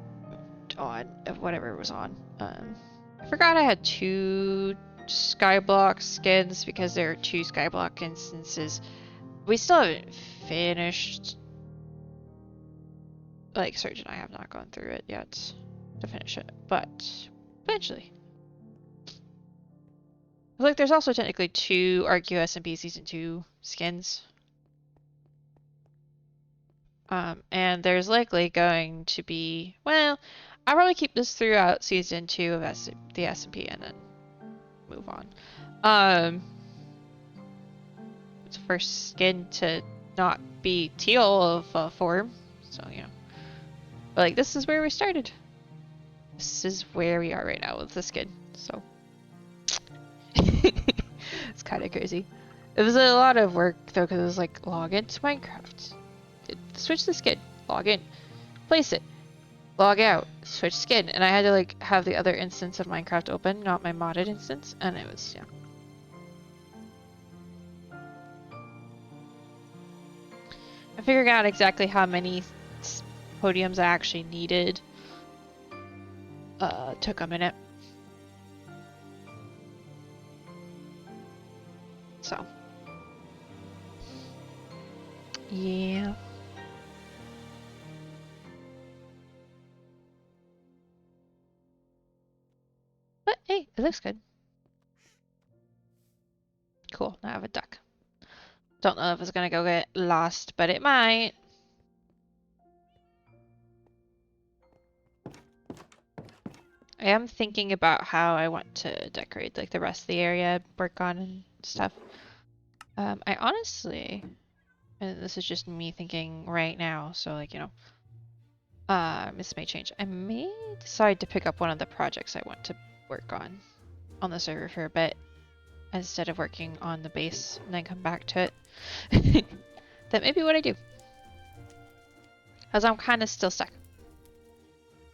on, of whatever was on. I forgot I had 2 Skyblock skins because there are 2 Skyblock instances. We still haven't finished. Like, Serge and I have not gone through it yet to finish it, but eventually. Like, there's also technically 2 ArcUS SMP Season 2 skins. And there's likely going to be, well, I'll probably keep this throughout Season 2 of the SMP and then move on. It's the first skin to not be teal of form, so, you know. But, like, this is where we started. This is where we are right now with the skin, so. It's kind of crazy. It was a lot of work, though, because it was like, log into Minecraft. Switch the skin, log in, place it, log out, switch skin, and I had to like have the other instance of Minecraft open, not my modded instance, and it was, yeah. I'm figuring out exactly how many podiums I actually needed. Took a minute. So. Yeah. But hey, it looks good. Cool, now I have a duck. Don't know if it's gonna go get lost, but it might. I am thinking about how I want to decorate like the rest of the area, work on and stuff. I honestly, and this is just me thinking right now, so like, you know, this may change. I may decide to pick up one of the projects I want to work on the server for a bit, instead of working on the base and then come back to it. That may be what I do. Because I'm kind of still stuck.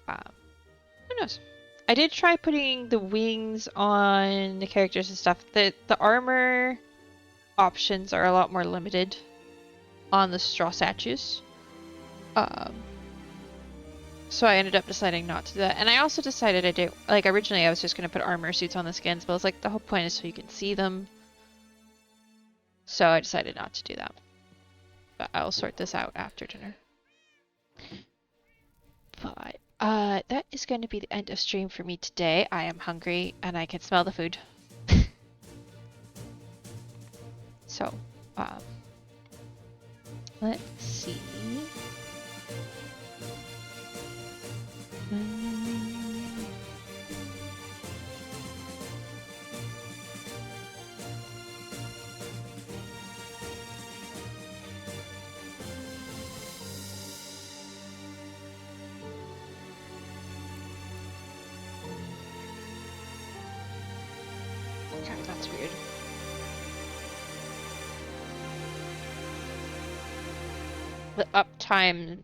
Who knows? I did try putting the wings on the characters and stuff. The armor options are a lot more limited on the straw statues. So I ended up deciding not to do that. And I also decided I didn't, like originally I was just going to put armor suits on the skins, but I was like, the whole point is so you can see them. So I decided not to do that. But I'll sort this out after dinner. But that is going to be the end of stream for me today. I am hungry and I can smell the food. So, let's see. Okay, that's weird. The uptime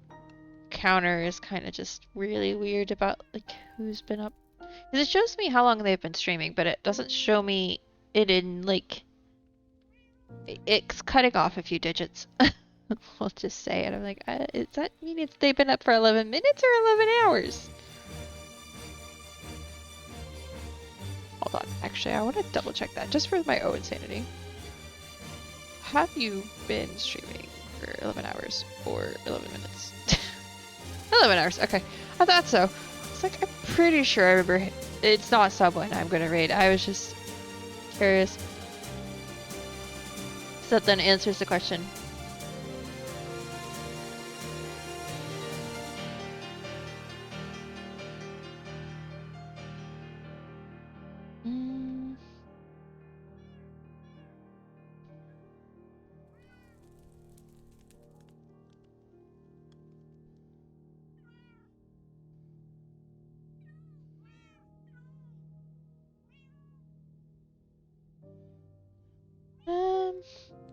counter is kind of just really weird about like who's been up. Because it shows me how long they've been streaming, but it doesn't show me it in like it's cutting off a few digits. I'll just say it. I'm like, does that mean they've been up for 11 minutes or 11 hours? Hold on. Actually, I want to double check that just for my own sanity. Have you been streaming for 11 hours or 11 minutes? 11 hours. Okay. I thought so. It's like, I'm pretty sure I remember it's not someone I'm gonna raid. I was just curious. So that then answers the question. Mm.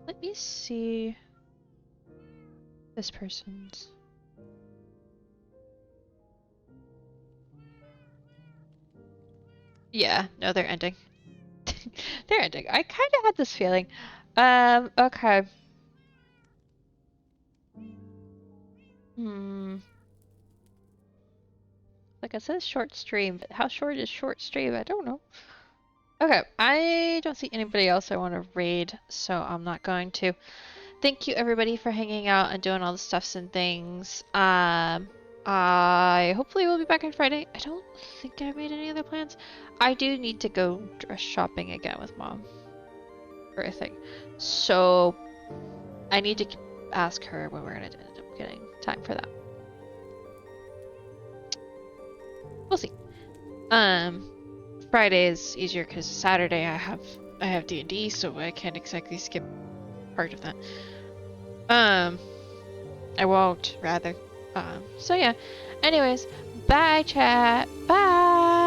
Let me see this person's. Yeah, no, they're ending. They're ending. I kind of had this feeling. Okay. Hmm. Like it says short stream, but how short is short stream? I don't know. Okay, I don't see anybody else I want to raid, so I'm not going to. Thank you everybody for hanging out and doing all the stuffs and things. I hopefully will be back on Friday. I don't think I made any other plans. I do need to go dress shopping again with mom for a thing. So I need to ask her when we're gonna end up getting time for that. We'll see. Friday is easier because Saturday I have D&D, so I can't exactly skip part of that. I won't, rather. So yeah. Anyways, bye chat. Bye.